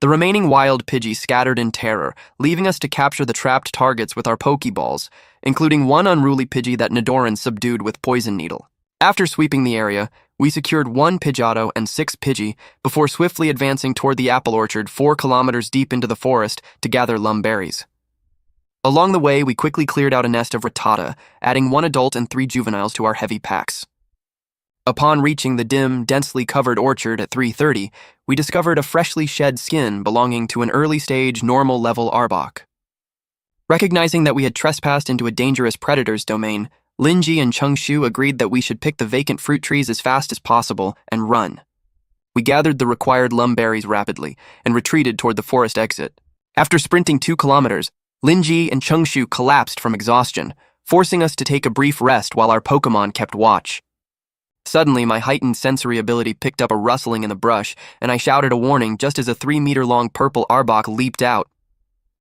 The remaining wild Pidgey scattered in terror, leaving us to capture the trapped targets with our Pokeballs, including 1 unruly Pidgey that Nidoran subdued with Poison Needle. After sweeping the area, we secured 1 Pidgeotto and 6 Pidgey before swiftly advancing toward the apple orchard 4 kilometers deep into the forest to gather lum berries. Along the way, we quickly cleared out a nest of Rattata, adding 1 adult and 3 juveniles to our heavy packs. Upon reaching the dim, densely covered orchard at 3:30, we discovered a freshly shed skin belonging to an early-stage, normal-level Arbok. Recognizing that we had trespassed into a dangerous predator's domain, Linji and Changshu agreed that we should pick the vacant fruit trees as fast as possible and run. We gathered the required lum berries rapidly and retreated toward the forest exit. After sprinting 2 kilometers, Linji and Changshu collapsed from exhaustion, forcing us to take a brief rest while our Pokémon kept watch. Suddenly, my heightened sensory ability picked up a rustling in the brush, and I shouted a warning just as a 3-meter-long purple Arbok leaped out.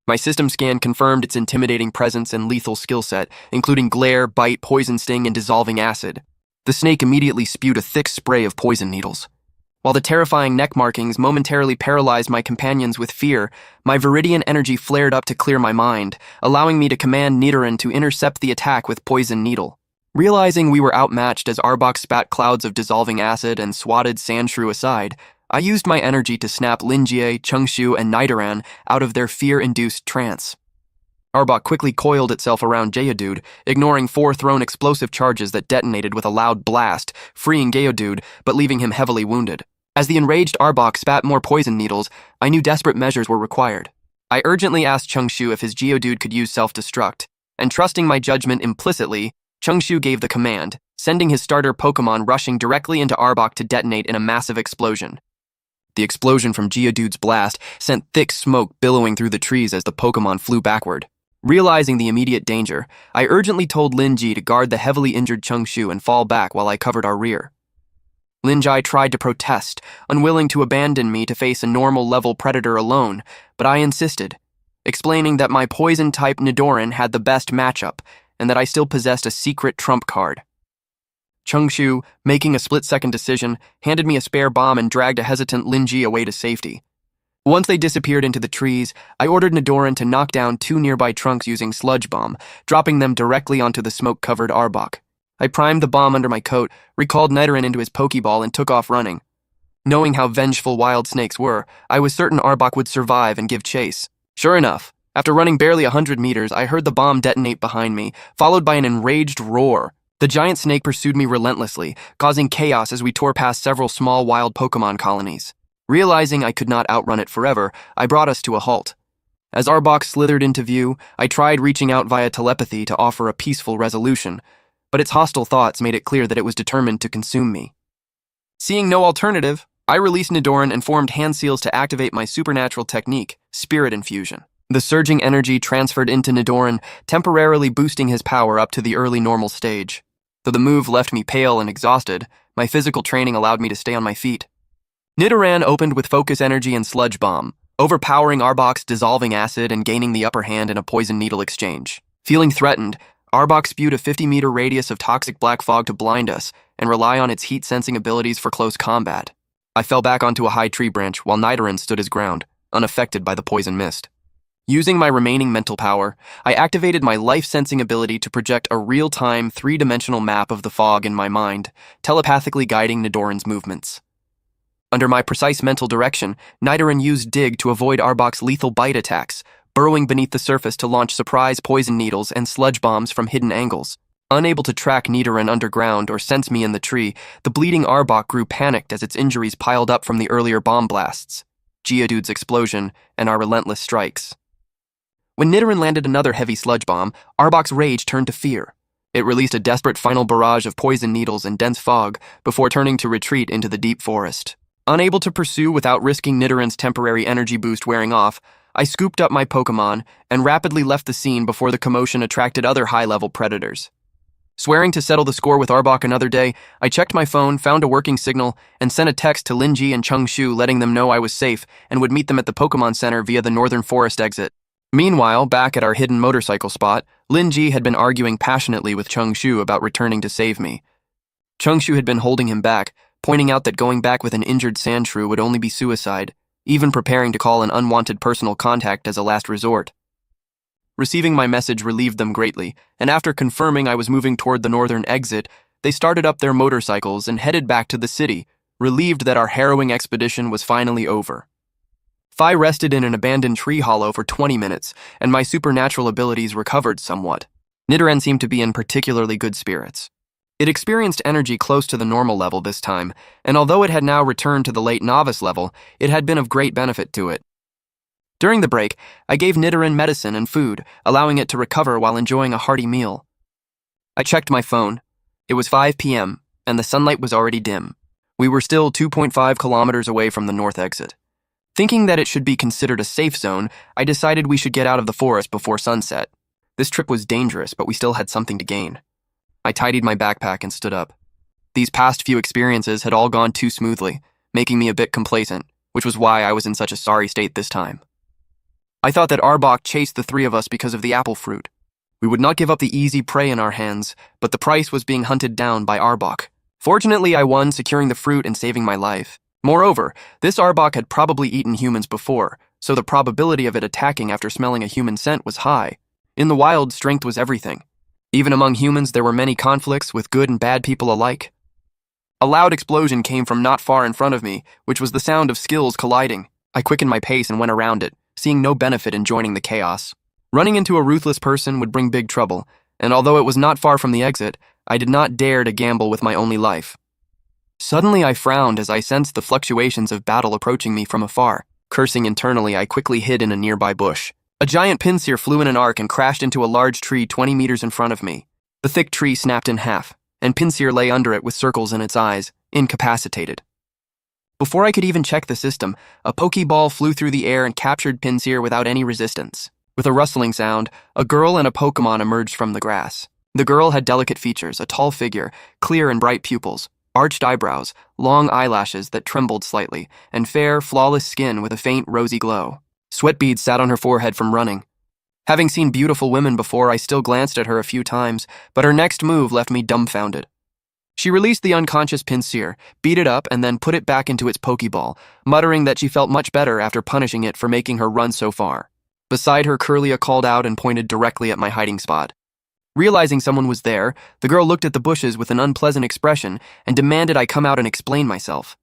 My system scan confirmed its intimidating presence and lethal skill set, including Glare, Bite, Poison Sting, and Dissolving Acid. The snake immediately spewed a thick spray of poison needles. While the terrifying neck markings momentarily paralyzed my companions with fear, my Viridian energy flared up to clear my mind, allowing me to command Nidoran to intercept the attack with Poison Needle. Realizing we were outmatched as Arbok spat clouds of dissolving acid and swatted Sandshrew aside, I used my energy to snap Linjie, Changshu, and Nidoran out of their fear-induced trance. Arbok quickly coiled itself around Geodude, ignoring 4 thrown explosive charges that detonated with a loud blast, freeing Geodude, but leaving him heavily wounded. As the enraged Arbok spat more poison needles, I knew desperate measures were required. I urgently asked Changshu if his Geodude could use self-destruct, and trusting my judgment implicitly, Changshu gave the command, sending his starter Pokémon rushing directly into Arbok to detonate in a massive explosion. The explosion from Geodude's blast sent thick smoke billowing through the trees as the Pokémon flew backward. Realizing the immediate danger, I urgently told Linji to guard the heavily injured Changshu and fall back while I covered our rear. Linji tried to protest, unwilling to abandon me to face a normal-level predator alone, but I insisted, explaining that my poison-type Nidoran had the best matchup and that I still possessed a secret trump card. Changshu, making a split-second decision, handed me a spare bomb and dragged a hesitant Linji away to safety. Once they disappeared into the trees, I ordered Nidoran to knock down 2 nearby trunks using Sludge Bomb, dropping them directly onto the smoke-covered Arbok. I primed the bomb under my coat, recalled Nidoran into his Pokeball, and took off running. Knowing how vengeful wild snakes were, I was certain Arbok would survive and give chase. Sure enough, after running barely 100 meters, I heard the bomb detonate behind me, followed by an enraged roar. The giant snake pursued me relentlessly, causing chaos as we tore past several small wild Pokemon colonies. Realizing I could not outrun it forever, I brought us to a halt. As Arbok slithered into view, I tried reaching out via telepathy to offer a peaceful resolution, but its hostile thoughts made it clear that it was determined to consume me. Seeing no alternative, I released Nidoran and formed hand seals to activate my supernatural technique, Spirit Infusion. The surging energy transferred into Nidoran, temporarily boosting his power up to the early normal stage. Though the move left me pale and exhausted, my physical training allowed me to stay on my feet. Nidoran opened with Focus Energy and Sludge Bomb, overpowering Arbok's dissolving acid and gaining the upper hand in a poison needle exchange. Feeling threatened, Arbok spewed a 50-meter radius of toxic black fog to blind us and rely on its heat-sensing abilities for close combat. I fell back onto a high tree branch while Nidoran stood his ground, unaffected by the poison mist. Using my remaining mental power, I activated my life-sensing ability to project a real-time, 3-dimensional map of the fog in my mind, telepathically guiding Nidoran's movements. Under my precise mental direction, Nidoran used Dig to avoid Arbok's lethal bite attacks, burrowing beneath the surface to launch surprise poison needles and sludge bombs from hidden angles. Unable to track Nidoran underground or sense me in the tree, the bleeding Arbok grew panicked as its injuries piled up from the earlier bomb blasts, Geodude's explosion, and our relentless strikes. When Nidoran landed another heavy sludge bomb, Arbok's rage turned to fear. It released a desperate final barrage of poison needles and dense fog before turning to retreat into the deep forest. Unable to pursue without risking Nidoran's temporary energy boost wearing off, I scooped up my Pokémon and rapidly left the scene before the commotion attracted other high-level predators. Swearing to settle the score with Arbok another day, I checked my phone, found a working signal, and sent a text to Linji and Changshu letting them know I was safe and would meet them at the Pokémon Center via the Northern Forest exit. Meanwhile, back at our hidden motorcycle spot, Linji had been arguing passionately with Changshu about returning to save me. Changshu had been holding him back, pointing out that going back with an injured Sandshrew would only be suicide, even preparing to call an unwanted personal contact as a last resort. Receiving my message relieved them greatly, and after confirming I was moving toward the northern exit, they started up their motorcycles and headed back to the city, relieved that our harrowing expedition was finally over. Phi rested in an abandoned tree hollow for 20 minutes, and my supernatural abilities recovered somewhat. Nidoran seemed to be in particularly good spirits. It experienced energy close to the normal level this time, and although it had now returned to the late novice level, it had been of great benefit to it. During the break, I gave Nidoran medicine and food, allowing it to recover while enjoying a hearty meal. I checked my phone. It was 5 p.m., and the sunlight was already dim. We were still 2.5 kilometers away from the north exit. Thinking that it should be considered a safe zone, I decided we should get out of the forest before sunset. This trip was dangerous, but we still had something to gain. I tidied my backpack and stood up. These past few experiences had all gone too smoothly, making me a bit complacent, which was why I was in such a sorry state this time. I thought that Arbok chased the 3 of us because of the apple fruit. We would not give up the easy prey in our hands, but the price was being hunted down by Arbok. Fortunately, I won, securing the fruit and saving my life. Moreover, this Arbok had probably eaten humans before, so the probability of it attacking after smelling a human scent was high. In the wild, strength was everything. Even among humans, there were many conflicts with good and bad people alike. A loud explosion came from not far in front of me, which was the sound of skills colliding. I quickened my pace and went around it, seeing no benefit in joining the chaos. Running into a ruthless person would bring big trouble, and although it was not far from the exit, I did not dare to gamble with my only life. Suddenly I frowned as I sensed the fluctuations of battle approaching me from afar. Cursing internally, I quickly hid in a nearby bush. A giant Pinsir flew in an arc and crashed into a large tree 20 meters in front of me. The thick tree snapped in half, and Pinsir lay under it with circles in its eyes, incapacitated. Before I could even check the system, a Pokeball flew through the air and captured Pinsir without any resistance. With a rustling sound, a girl and a Pokémon emerged from the grass. The girl had delicate features, a tall figure, clear and bright pupils, arched eyebrows, long eyelashes that trembled slightly, and fair, flawless skin with a faint, rosy glow. Sweat beads sat on her forehead from running. Having seen beautiful women before, I still glanced at her a few times, but her next move left me dumbfounded. She released the unconscious Pinsir, beat it up, and then put it back into its Pokeball, muttering that she felt much better after punishing it for making her run so far. Beside her, Curlia called out and pointed directly at my hiding spot. Realizing someone was there, the girl looked at the bushes with an unpleasant expression and demanded I come out and explain myself.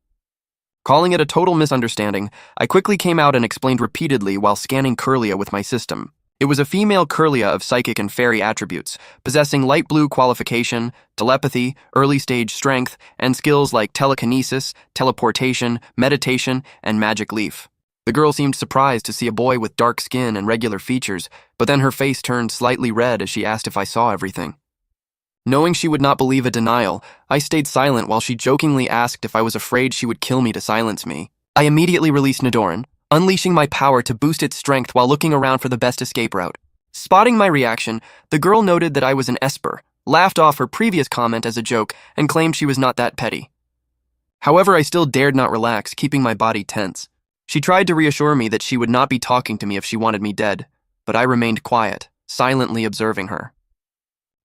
Calling it a total misunderstanding, I quickly came out and explained repeatedly while scanning Curlia with my system. It was a female Curlia of psychic and fairy attributes, possessing light blue qualification, telepathy, early-stage strength, and skills like telekinesis, teleportation, meditation, and magic leaf. The girl seemed surprised to see a boy with dark skin and regular features, but then her face turned slightly red as she asked if I saw everything. Knowing she would not believe a denial, I stayed silent while she jokingly asked if I was afraid she would kill me to silence me. I immediately released Nidoran, unleashing my power to boost its strength while looking around for the best escape route. Spotting my reaction, the girl noted that I was an Esper, laughed off her previous comment as a joke, and claimed she was not that petty. However, I still dared not relax, keeping my body tense. She tried to reassure me that she would not be talking to me if she wanted me dead, but I remained quiet, silently observing her.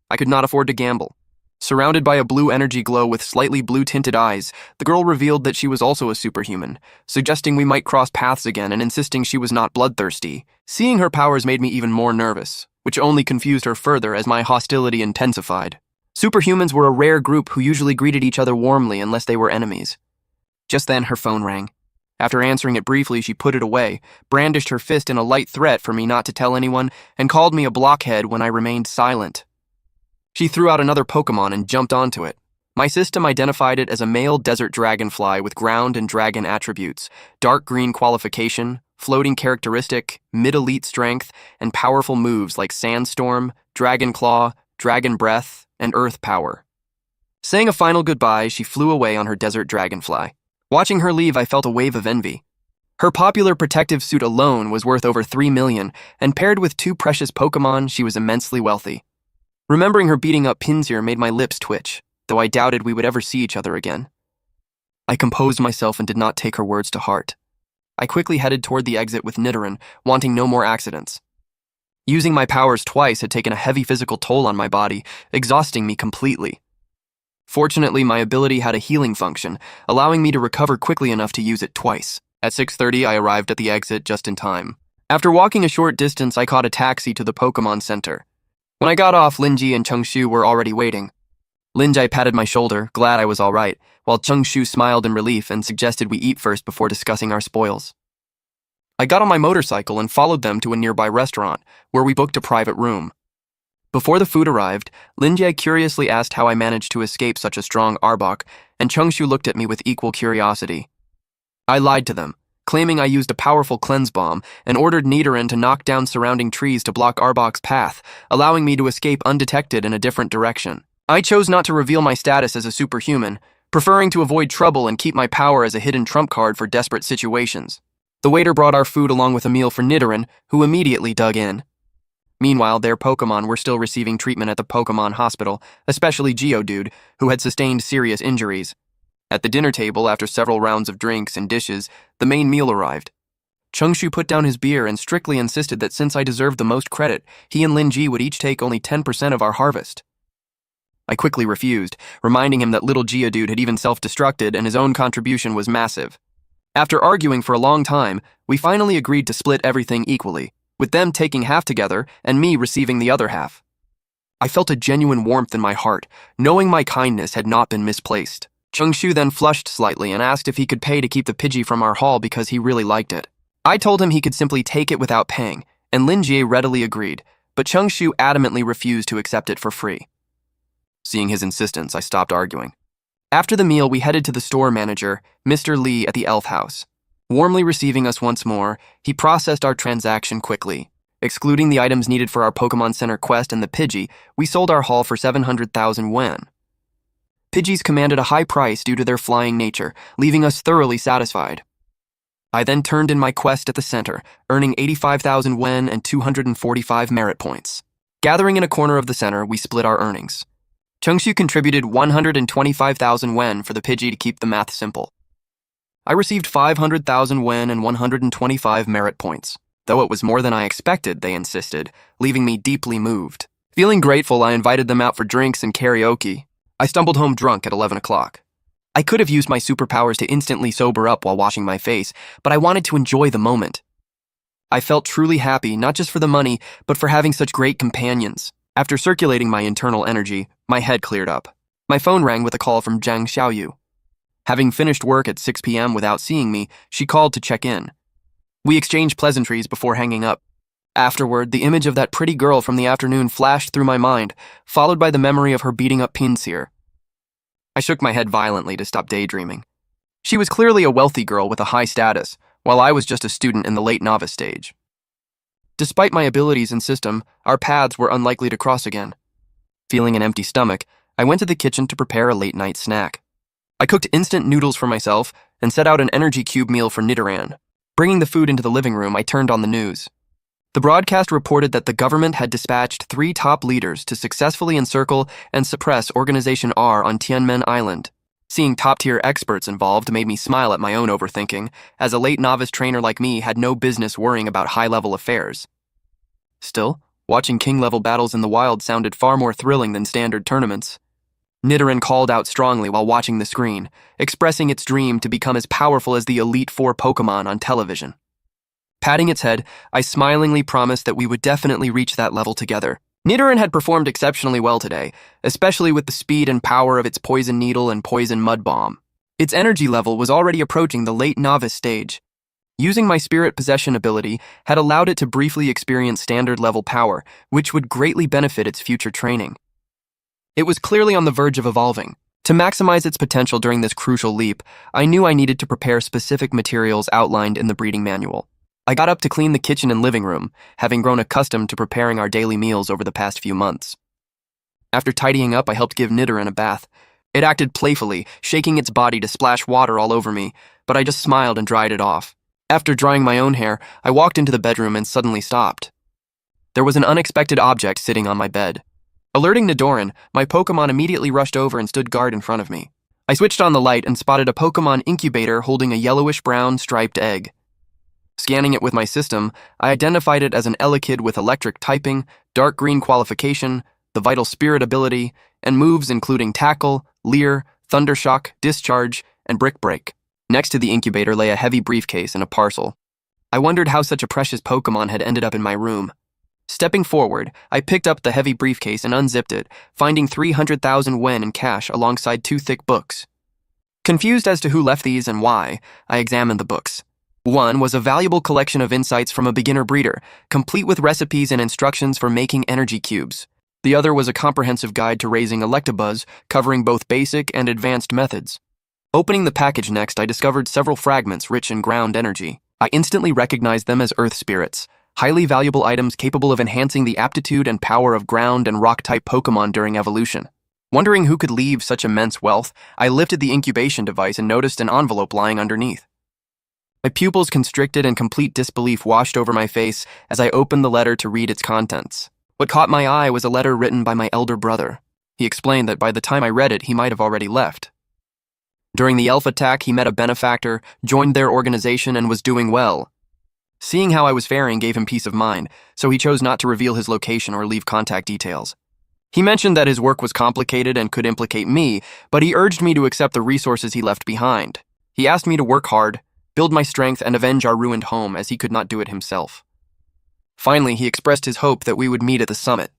I could not afford to gamble. Surrounded by a blue energy glow with slightly blue-tinted eyes, the girl revealed that she was also a superhuman, suggesting we might cross paths again and insisting she was not bloodthirsty. Seeing her powers made me even more nervous, which only confused her further as my hostility intensified. Superhumans were a rare group who usually greeted each other warmly unless they were enemies. Just then, her phone rang. After answering it briefly, she put it away, brandished her fist in a light threat for me not to tell anyone, and called me a blockhead when I remained silent. She threw out another Pokémon and jumped onto it. My system identified it as a male desert dragonfly with ground and dragon attributes, dark green qualification, floating characteristic, mid-elite strength, and powerful moves like Sandstorm, Dragon Claw, Dragon Breath, and Earth Power. Saying a final goodbye, she flew away on her desert dragonfly. Watching her leave, I felt a wave of envy. Her popular protective suit alone was worth over 3 million, and paired with 2 precious Pokémon, she was immensely wealthy. Remembering her beating up Pinsir made my lips twitch, though I doubted we would ever see each other again. I composed myself and did not take her words to heart. I quickly headed toward the exit with Nidoran, wanting no more accidents. Using my powers twice had taken a heavy physical toll on my body, exhausting me completely. Fortunately, my ability had a healing function, allowing me to recover quickly enough to use it twice. At 6:30, I arrived at the exit just in time. After walking a short distance, I caught a taxi to the Pokémon Center. When I got off, Linji and Changshu were already waiting. Linji patted my shoulder, glad I was all right, while Changshu smiled in relief and suggested we eat first before discussing our spoils. I got on my motorcycle and followed them to a nearby restaurant, where we booked a private room. Before the food arrived, Linji curiously asked how I managed to escape such a strong Arbok, and Changshu looked at me with equal curiosity. I lied to them, claiming I used a powerful cleanse bomb and ordered Nidoran to knock down surrounding trees to block Arbok's path, allowing me to escape undetected in a different direction. I chose not to reveal my status as a superhuman, preferring to avoid trouble and keep my power as a hidden trump card for desperate situations. The waiter brought our food along with a meal for Nidoran, who immediately dug in. Meanwhile, their Pokémon were still receiving treatment at the Pokémon hospital, especially Geodude, who had sustained serious injuries. At the dinner table, after several rounds of drinks and dishes, the main meal arrived. Changshu put down his beer and strictly insisted that since I deserved the most credit, he and Linji would each take only 10% of our harvest. I quickly refused, reminding him that little Geodude had even self-destructed and his own contribution was massive. After arguing for a long time, we finally agreed to split everything equally, with them taking half together and me receiving the other half. I felt a genuine warmth in my heart, knowing my kindness had not been misplaced. Changshu then flushed slightly and asked if he could pay to keep the Pidgey from our hall because he really liked it. I told him he could simply take it without paying, and Linji readily agreed, but Changshu adamantly refused to accept it for free. Seeing his insistence, I stopped arguing. After the meal, we headed to the store manager, Mr. Lee, at the Elf House. Warmly receiving us once more, he processed our transaction quickly, Excluding the items needed for our Pokemon Center quest and the Pidgey, we sold our haul for 700,000 yen. Pidgeys commanded a high price due to their flying nature, leaving us thoroughly satisfied. I then turned in my quest at the center, earning 85,000 yen and 245 merit points. Gathering in a corner of the center, we split our earnings. Chungshu contributed 125,000 yen for the Pidgey to keep the math simple. I received 500,000 yen and 125 merit points. Though it was more than I expected, they insisted, leaving me deeply moved. Feeling grateful, I invited them out for drinks and karaoke. I stumbled home drunk at 11 o'clock. I could have used my superpowers to instantly sober up while washing my face, but I wanted to enjoy the moment. I felt truly happy, not just for the money, but for having such great companions. After circulating my internal energy, my head cleared up. My phone rang with a call from Zhang Xiaoyu. Having finished work at 6 p.m. without seeing me, she called to check in. We exchanged pleasantries before hanging up. Afterward, the image of that pretty girl from the afternoon flashed through my mind, followed by the memory of her beating up Pinsir. I shook my head violently to stop daydreaming. She was clearly a wealthy girl with a high status, while I was just a student in the late novice stage. Despite my abilities and system, our paths were unlikely to cross again. Feeling an empty stomach, I went to the kitchen to prepare a late-night snack. I cooked instant noodles for myself and set out an energy cube meal for Nidoran. Bringing the food into the living room, I turned on the news. The broadcast reported that the government had dispatched 3 top leaders to successfully encircle and suppress Organization R on Tianmen Island. Seeing top-tier experts involved made me smile at my own overthinking, as a late novice trainer like me had no business worrying about high-level affairs. Still, watching king-level battles in the wild sounded far more thrilling than standard tournaments. Nidoran called out strongly while watching the screen, expressing its dream to become as powerful as the Elite Four Pokémon on television. Patting its head, I smilingly promised that we would definitely reach that level together. Nidoran had performed exceptionally well today, especially with the speed and power of its Poison Needle and Poison Mud Bomb. Its energy level was already approaching the late novice stage. Using my Spirit Possession ability had allowed it to briefly experience standard-level power, which would greatly benefit its future training. It was clearly on the verge of evolving. To maximize its potential during this crucial leap, I knew I needed to prepare specific materials outlined in the breeding manual. I got up to clean the kitchen and living room, having grown accustomed to preparing our daily meals over the past few months. After tidying up, I helped give Nidoran a bath. It acted playfully, shaking its body to splash water all over me, but I just smiled and dried it off. After drying my own hair, I walked into the bedroom and suddenly stopped. There was an unexpected object sitting on my bed. Alerting Nidoran, my Pokémon immediately rushed over and stood guard in front of me. I switched on the light and spotted a Pokémon incubator holding a yellowish-brown striped egg. Scanning it with my system, I identified it as an Elekid with electric typing, dark green qualification, the vital spirit ability, and moves including Tackle, Leer, Thundershock, Discharge, and Brick Break. Next to the incubator lay a heavy briefcase and a parcel. I wondered how such a precious Pokémon had ended up in my room. Stepping forward, I picked up the heavy briefcase and unzipped it, finding 300,000 yen in cash alongside 2 thick books. Confused as to who left these and why, I examined the books. One was a valuable collection of insights from a beginner breeder, complete with recipes and instructions for making energy cubes. The other was a comprehensive guide to raising Electabuzz, covering both basic and advanced methods. Opening the package next, I discovered several fragments rich in ground energy. I instantly recognized them as Earth Spirits, highly valuable items capable of enhancing the aptitude and power of ground and rock-type Pokémon during evolution. Wondering who could leave such immense wealth, I lifted the incubation device and noticed an envelope lying underneath. My pupils constricted and complete disbelief washed over my face as I opened the letter to read its contents. What caught my eye was a letter written by my elder brother. He explained that by the time I read it, he might have already left. During the elf attack, he met a benefactor, joined their organization, and was doing well. Seeing how I was faring gave him peace of mind, so he chose not to reveal his location or leave contact details. He mentioned that his work was complicated and could implicate me, but he urged me to accept the resources he left behind. He asked me to work hard, build my strength, and avenge our ruined home, as he could not do it himself. Finally, he expressed his hope that we would meet at the summit.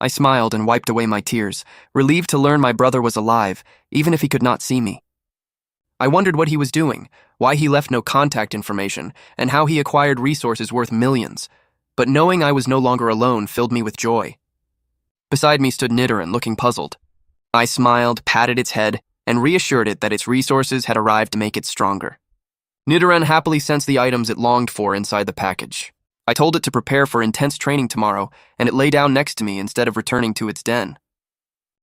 I smiled and wiped away my tears, relieved to learn my brother was alive, even if he could not see me. I wondered what he was doing, why he left no contact information, and how he acquired resources worth millions, but knowing I was no longer alone filled me with joy. Beside me stood Nidoran, looking puzzled. I smiled, patted its head, and reassured it that its resources had arrived to make it stronger. Nidoran happily sensed the items it longed for inside the package. I told it to prepare for intense training tomorrow, and it lay down next to me instead of returning to its den.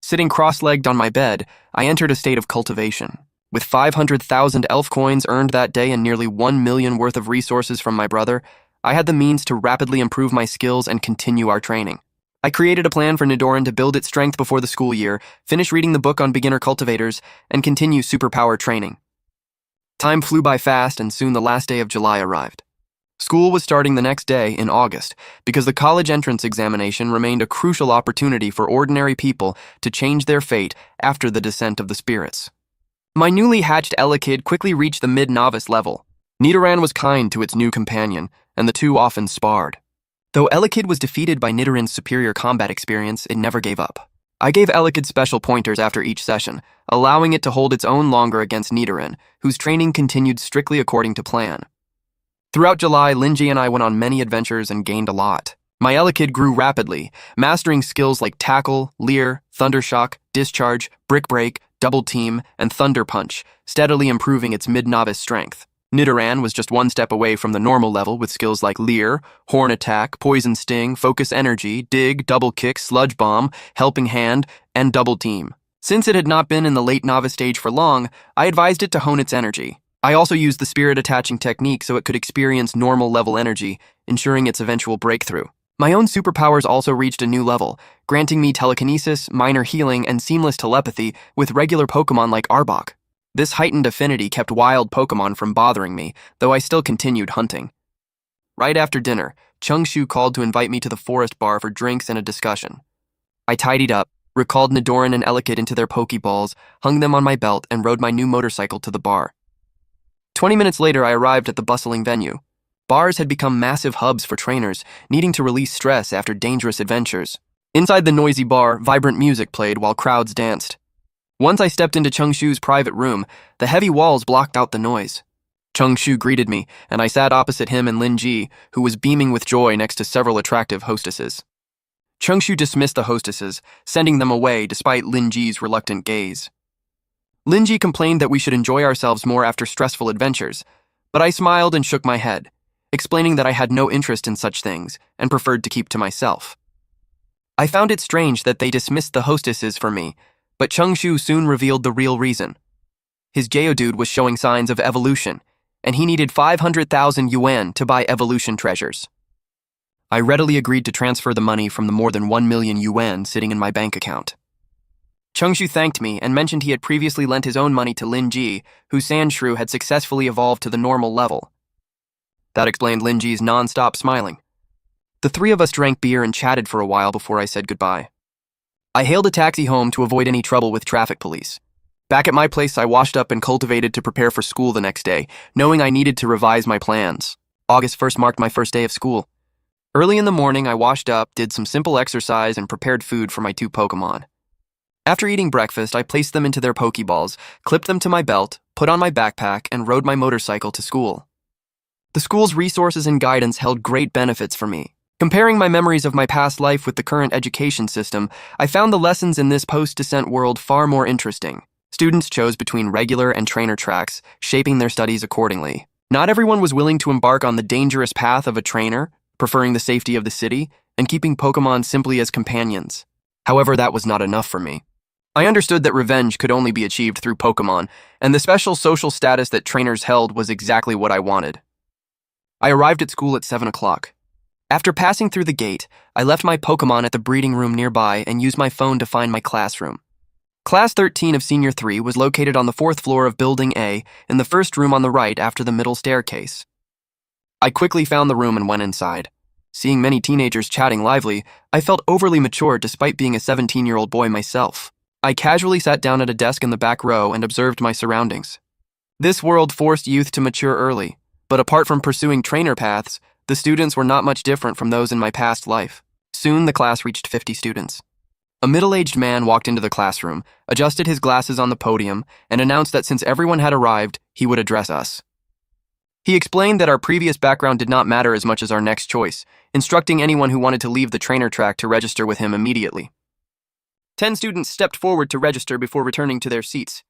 Sitting cross-legged on my bed, I entered a state of cultivation. With 500,000 elf coins earned that day and nearly 1 million worth of resources from my brother, I had the means to rapidly improve my skills and continue our training. I created a plan for Nidoran to build its strength before the school year, finish reading the book on beginner cultivators, and continue superpower training. Time flew by fast, and soon the last day of July arrived. School was starting the next day in August because the college entrance examination remained a crucial opportunity for ordinary people to change their fate after the descent of the spirits. My newly hatched Elekid quickly reached the mid-novice level. Nidoran was kind to its new companion, and the two often sparred. Though Elekid was defeated by Nidoran's superior combat experience, it never gave up. I gave Elekid special pointers after each session, allowing it to hold its own longer against Nidoran, whose training continued strictly according to plan. Throughout July, Linji and I went on many adventures and gained a lot. My Elekid grew rapidly, mastering skills like Tackle, Leer, Thundershock, Discharge, Brick Break, Double Team, and Thunder Punch, steadily improving its mid-novice strength. Nidoran was just one step away from the normal level with skills like Leer, Horn Attack, Poison Sting, Focus Energy, Dig, Double Kick, Sludge Bomb, Helping Hand, and Double Team. Since it had not been in the late novice stage for long, I advised it to hone its energy. I also used the Spirit Attaching technique so it could experience normal level energy, ensuring its eventual breakthrough. My own superpowers also reached a new level, granting me telekinesis, minor healing, and seamless telepathy with regular Pokémon like Arbok. This heightened affinity kept wild Pokémon from bothering me, though I still continued hunting. Right after dinner, Chungshu called to invite me to the forest bar for drinks and a discussion. I tidied up, recalled Nidoran and Elekid into their Pokeballs, hung them on my belt, and rode my new motorcycle to the bar. 20 minutes later, I arrived at the bustling venue. Bars had become massive hubs for trainers, needing to release stress after dangerous adventures. Inside the noisy bar, vibrant music played while crowds danced. Once I stepped into Chungshu's private room, the heavy walls blocked out the noise. Chungshu greeted me, and I sat opposite him and Linji, who was beaming with joy next to several attractive hostesses. Chungshu dismissed the hostesses, sending them away despite Linji's reluctant gaze. Linji complained that we should enjoy ourselves more after stressful adventures, but I smiled and shook my head, explaining that I had no interest in such things and preferred to keep to myself. I found it strange that they dismissed the hostesses for me, but Chungshu soon revealed the real reason. His Geodude was showing signs of evolution, and he needed 500,000 yuan to buy evolution treasures. I readily agreed to transfer the money from the more than 1 million yuan sitting in my bank account. Chungshu thanked me and mentioned he had previously lent his own money to Linji, whose Sandshrew had successfully evolved to the normal level. That explained Linji's non-stop smiling. The three of us drank beer and chatted for a while before I said goodbye. I hailed a taxi home to avoid any trouble with traffic police. Back at my place, I washed up and cultivated to prepare for school the next day, knowing I needed to revise my plans. August 1st marked my first day of school. Early in the morning, I washed up, did some simple exercise, and prepared food for my two Pokémon. After eating breakfast, I placed them into their Pokeballs, clipped them to my belt, put on my backpack, and rode my motorcycle to school. The school's resources and guidance held great benefits for me. Comparing my memories of my past life with the current education system, I found the lessons in this post-descent world far more interesting. Students chose between regular and trainer tracks, shaping their studies accordingly. Not everyone was willing to embark on the dangerous path of a trainer, preferring the safety of the city, and keeping Pokémon simply as companions. However, that was not enough for me. I understood that revenge could only be achieved through Pokémon, and the special social status that trainers held was exactly what I wanted. I arrived at school at 7 o'clock. After passing through the gate, I left my Pokémon at the breeding room nearby and used my phone to find my classroom. Class 13 of Senior 3 was located on the 4th floor of Building A in the first room on the right after the middle staircase. I quickly found the room and went inside. Seeing many teenagers chatting lively, I felt overly mature despite being a 17-year-old boy myself. I casually sat down at a desk in the back row and observed my surroundings. This world forced youth to mature early, but apart from pursuing trainer paths, the students were not much different from those in my past life. Soon, the class reached 50 students. A middle-aged man walked into the classroom, adjusted his glasses on the podium, and announced that since everyone had arrived, he would address us. He explained that our previous background did not matter as much as our next choice, instructing anyone who wanted to leave the trainer track to register with him immediately. 10 students stepped forward to register before returning to their seats.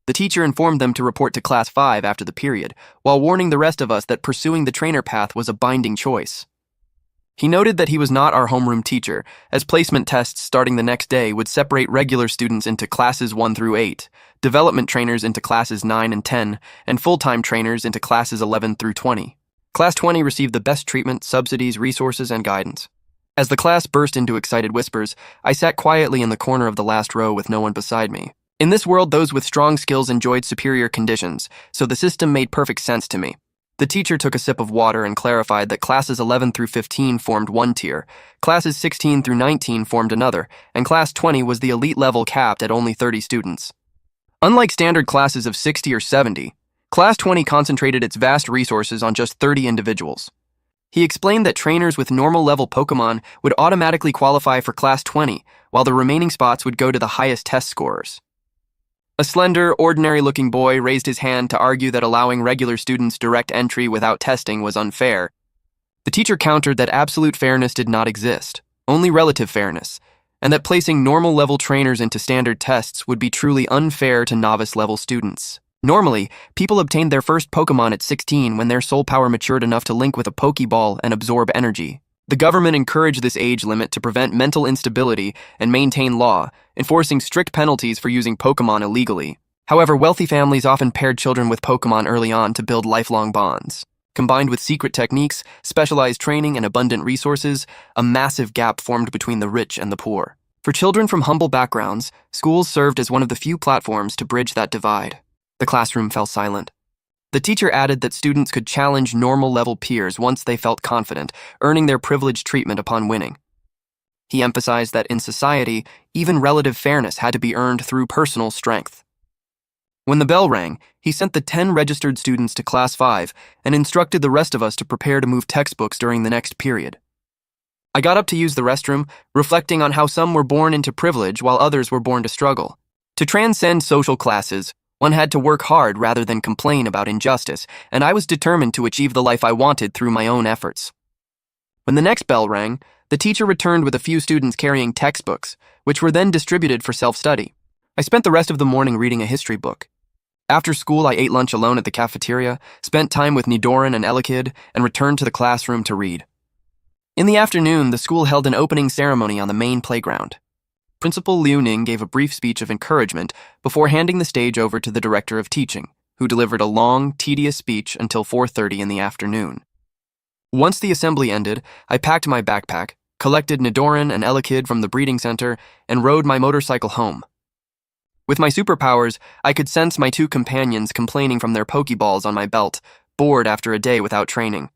The teacher informed them to report to Class 5 after the period, while warning the rest of us that pursuing the trainer path was a binding choice. He noted that he was not our homeroom teacher, as placement tests starting the next day would separate regular students into classes 1 through 8, development trainers into classes 9 and 10, and full-time trainers into classes 11 through 20. Class 20 received the best treatment, subsidies, resources, and guidance. As the class burst into excited whispers, I sat quietly in the corner of the last row with no one beside me. In this world, those with strong skills enjoyed superior conditions, so the system made perfect sense to me. The teacher took a sip of water and clarified that classes 11 through 15 formed one tier, classes 16 through 19 formed another, and class 20 was the elite level capped at only 30 students. Unlike standard classes of 60 or 70, class 20 concentrated its vast resources on just 30 individuals. He explained that trainers with normal level Pokémon would automatically qualify for class 20, while the remaining spots would go to the highest test scorers. A slender, ordinary-looking boy raised his hand to argue that allowing regular students direct entry without testing was unfair. The teacher countered that absolute fairness did not exist, only relative fairness, and that placing normal-level trainers into standard tests would be truly unfair to novice-level students. Normally, people obtained their first Pokémon at 16 when their soul power matured enough to link with a Pokéball and absorb energy. The government encouraged this age limit to prevent mental instability and maintain law, enforcing strict penalties for using Pokémon illegally. However, wealthy families often paired children with Pokémon early on to build lifelong bonds. Combined with secret techniques, specialized training, and abundant resources, a massive gap formed between the rich and the poor. For children from humble backgrounds, schools served as one of the few platforms to bridge that divide. The classroom fell silent. The teacher added that students could challenge normal-level peers once they felt confident, earning their privileged treatment upon winning. He emphasized that in society, even relative fairness had to be earned through personal strength. When the bell rang, he sent the 10 registered students to Class 5 and instructed the rest of us to prepare to move textbooks during the next period. I got up to use the restroom, reflecting on how some were born into privilege while others were born to struggle. To transcend social classes, one had to work hard rather than complain about injustice, and I was determined to achieve the life I wanted through my own efforts. When the next bell rang, the teacher returned with a few students carrying textbooks, which were then distributed for self-study. I spent the rest of the morning reading a history book. After school, I ate lunch alone at the cafeteria, spent time with Nidoran and Elekid, and returned to the classroom to read. In the afternoon, the school held an opening ceremony on the main playground. Principal Liu Ning gave a brief speech of encouragement before handing the stage over to the director of teaching, who delivered a long, tedious speech until 4:30 in the afternoon. Once the assembly ended, I packed my backpack, collected Nidoran and Elekid from the breeding center, and rode my motorcycle home. With my superpowers, I could sense my 2 companions complaining from their Pokeballs on my belt, bored after a day without training.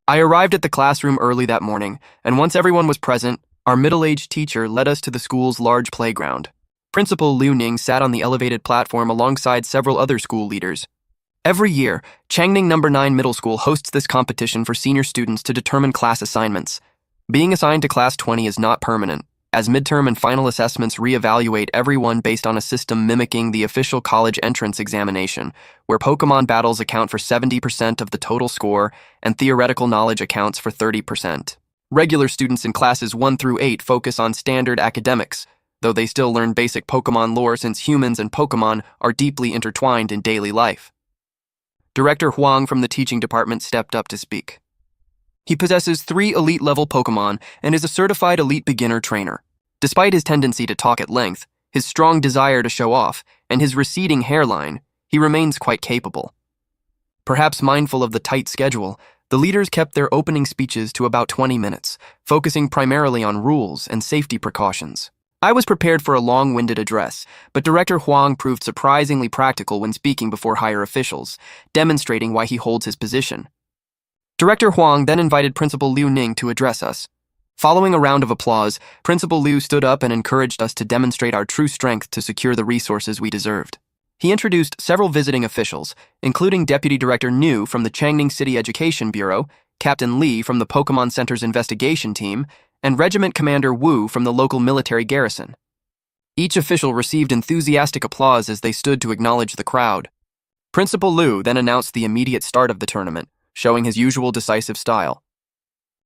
I arrived at the classroom early that morning, and once everyone was present, our middle-aged teacher led us to the school's large playground. Principal Liu Ning sat on the elevated platform alongside several other school leaders. Every year, Changning No. 9 Middle School hosts this competition for senior students to determine class assignments. Being assigned to Class 20 is not permanent, as midterm and final assessments reevaluate everyone based on a system mimicking the official college entrance examination, where Pokémon battles account for 70% of the total score and theoretical knowledge accounts for 30%. Regular students in classes 1 through 8 focus on standard academics, though they still learn basic Pokémon lore since humans and Pokémon are deeply intertwined in daily life. Director Huang from the teaching department stepped up to speak. He possesses 3 elite-level Pokémon and is a certified elite beginner trainer. Despite his tendency to talk at length, his strong desire to show off, and his receding hairline, he remains quite capable. Perhaps mindful of the tight schedule, the leaders kept their opening speeches to about 20 minutes, focusing primarily on rules and safety precautions. I was prepared for a long-winded address, but Director Huang proved surprisingly practical when speaking before higher officials, demonstrating why he holds his position. Director Huang then invited Principal Liu Ning to address us. Following a round of applause, Principal Liu stood up and encouraged us to demonstrate our true strength to secure the resources we deserved. He introduced several visiting officials, including Deputy Director Niu from the Changning City Education Bureau, Captain Li from the Pokémon Center's investigation team, and Regiment Commander Wu from the local military garrison. Each official received enthusiastic applause as they stood to acknowledge the crowd. Principal Liu then announced the immediate start of the tournament, showing his usual decisive style.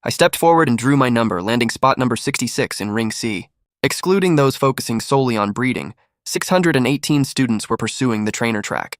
I stepped forward and drew my number, landing spot number 66 in Ring C. Excluding those focusing solely on breeding, 618 students were pursuing the trainer track.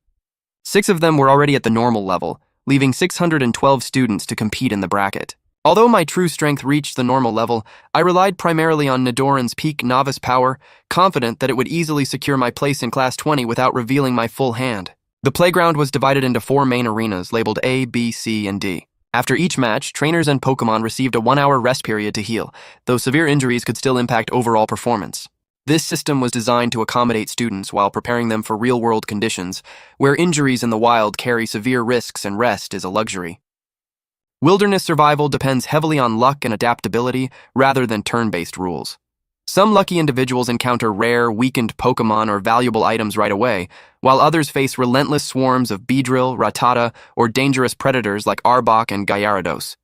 6 of them were already at the normal level, leaving 612 students to compete in the bracket. Although my true strength reached the normal level, I relied primarily on Nidoran's peak novice power, confident that it would easily secure my place in Class 20 without revealing my full hand. The playground was divided into 4 main arenas labeled A, B, C, and D. After each match, trainers and Pokémon received a 1-hour rest period to heal, though severe injuries could still impact overall performance. This system was designed to accommodate students while preparing them for real-world conditions, where injuries in the wild carry severe risks and rest is a luxury. Wilderness survival depends heavily on luck and adaptability rather than turn-based rules. Some lucky individuals encounter rare, weakened Pokémon or valuable items right away, while others face relentless swarms of Beedrill, Rattata, or dangerous predators like Arbok and Gyarados.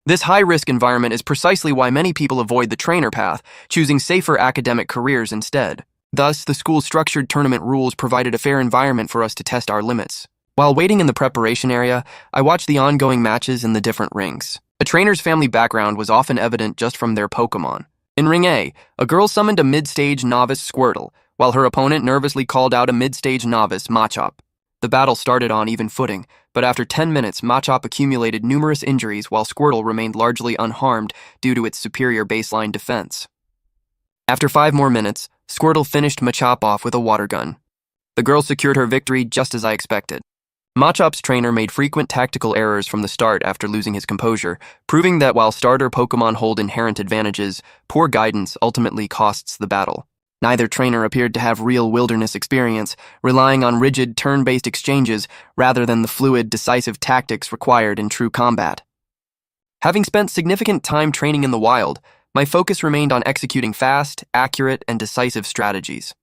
This high-risk environment is precisely why many people avoid the trainer path, choosing safer academic careers instead. Thus, the school's structured tournament rules provided a fair environment for us to test our limits. While waiting in the preparation area, I watched the ongoing matches in the different rings. A trainer's family background was often evident just from their Pokémon. In Ring A, a girl summoned a mid-stage novice Squirtle, while her opponent nervously called out a mid-stage novice Machop. The battle started on even footing, but after 10 minutes, Machop accumulated numerous injuries while Squirtle remained largely unharmed due to its superior baseline defense. After 5 more minutes, Squirtle finished Machop off with a water gun. The girl secured her victory just as I expected. Machop's trainer made frequent tactical errors from the start after losing his composure, proving that while starter Pokémon hold inherent advantages, poor guidance ultimately costs the battle. Neither trainer appeared to have real wilderness experience, relying on rigid turn-based exchanges rather than the fluid, decisive tactics required in true combat. Having spent significant time training in the wild, my focus remained on executing fast, accurate, and decisive strategies.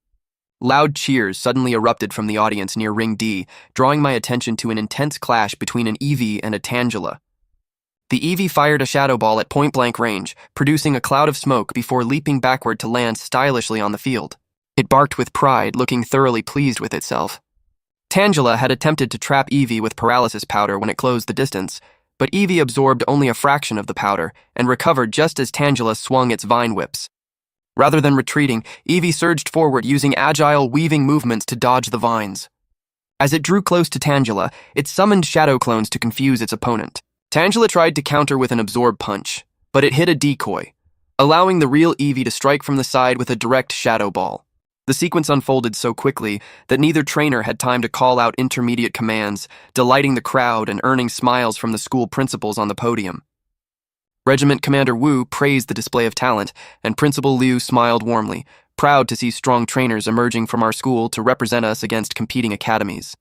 Loud cheers suddenly erupted from the audience near Ring D, drawing my attention to an intense clash between an Eevee and a Tangela. The Eevee fired a Shadow Ball at point-blank range, producing a cloud of smoke before leaping backward to land stylishly on the field. It barked with pride, looking thoroughly pleased with itself. Tangela had attempted to trap Eevee with paralysis powder when it closed the distance, but Eevee absorbed only a fraction of the powder and recovered just as Tangela swung its vine whips. Rather than retreating, Eevee surged forward using agile, weaving movements to dodge the vines. As it drew close to Tangela, it summoned shadow clones to confuse its opponent. Tangela tried to counter with an absorb punch, but it hit a decoy, allowing the real Eevee to strike from the side with a direct shadow ball. The sequence unfolded so quickly that neither trainer had time to call out intermediate commands, delighting the crowd and earning smiles from the school principals on the podium. Regiment Commander Wu praised the display of talent, and Principal Liu smiled warmly, proud to see strong trainers emerging from our school to represent us against competing academies.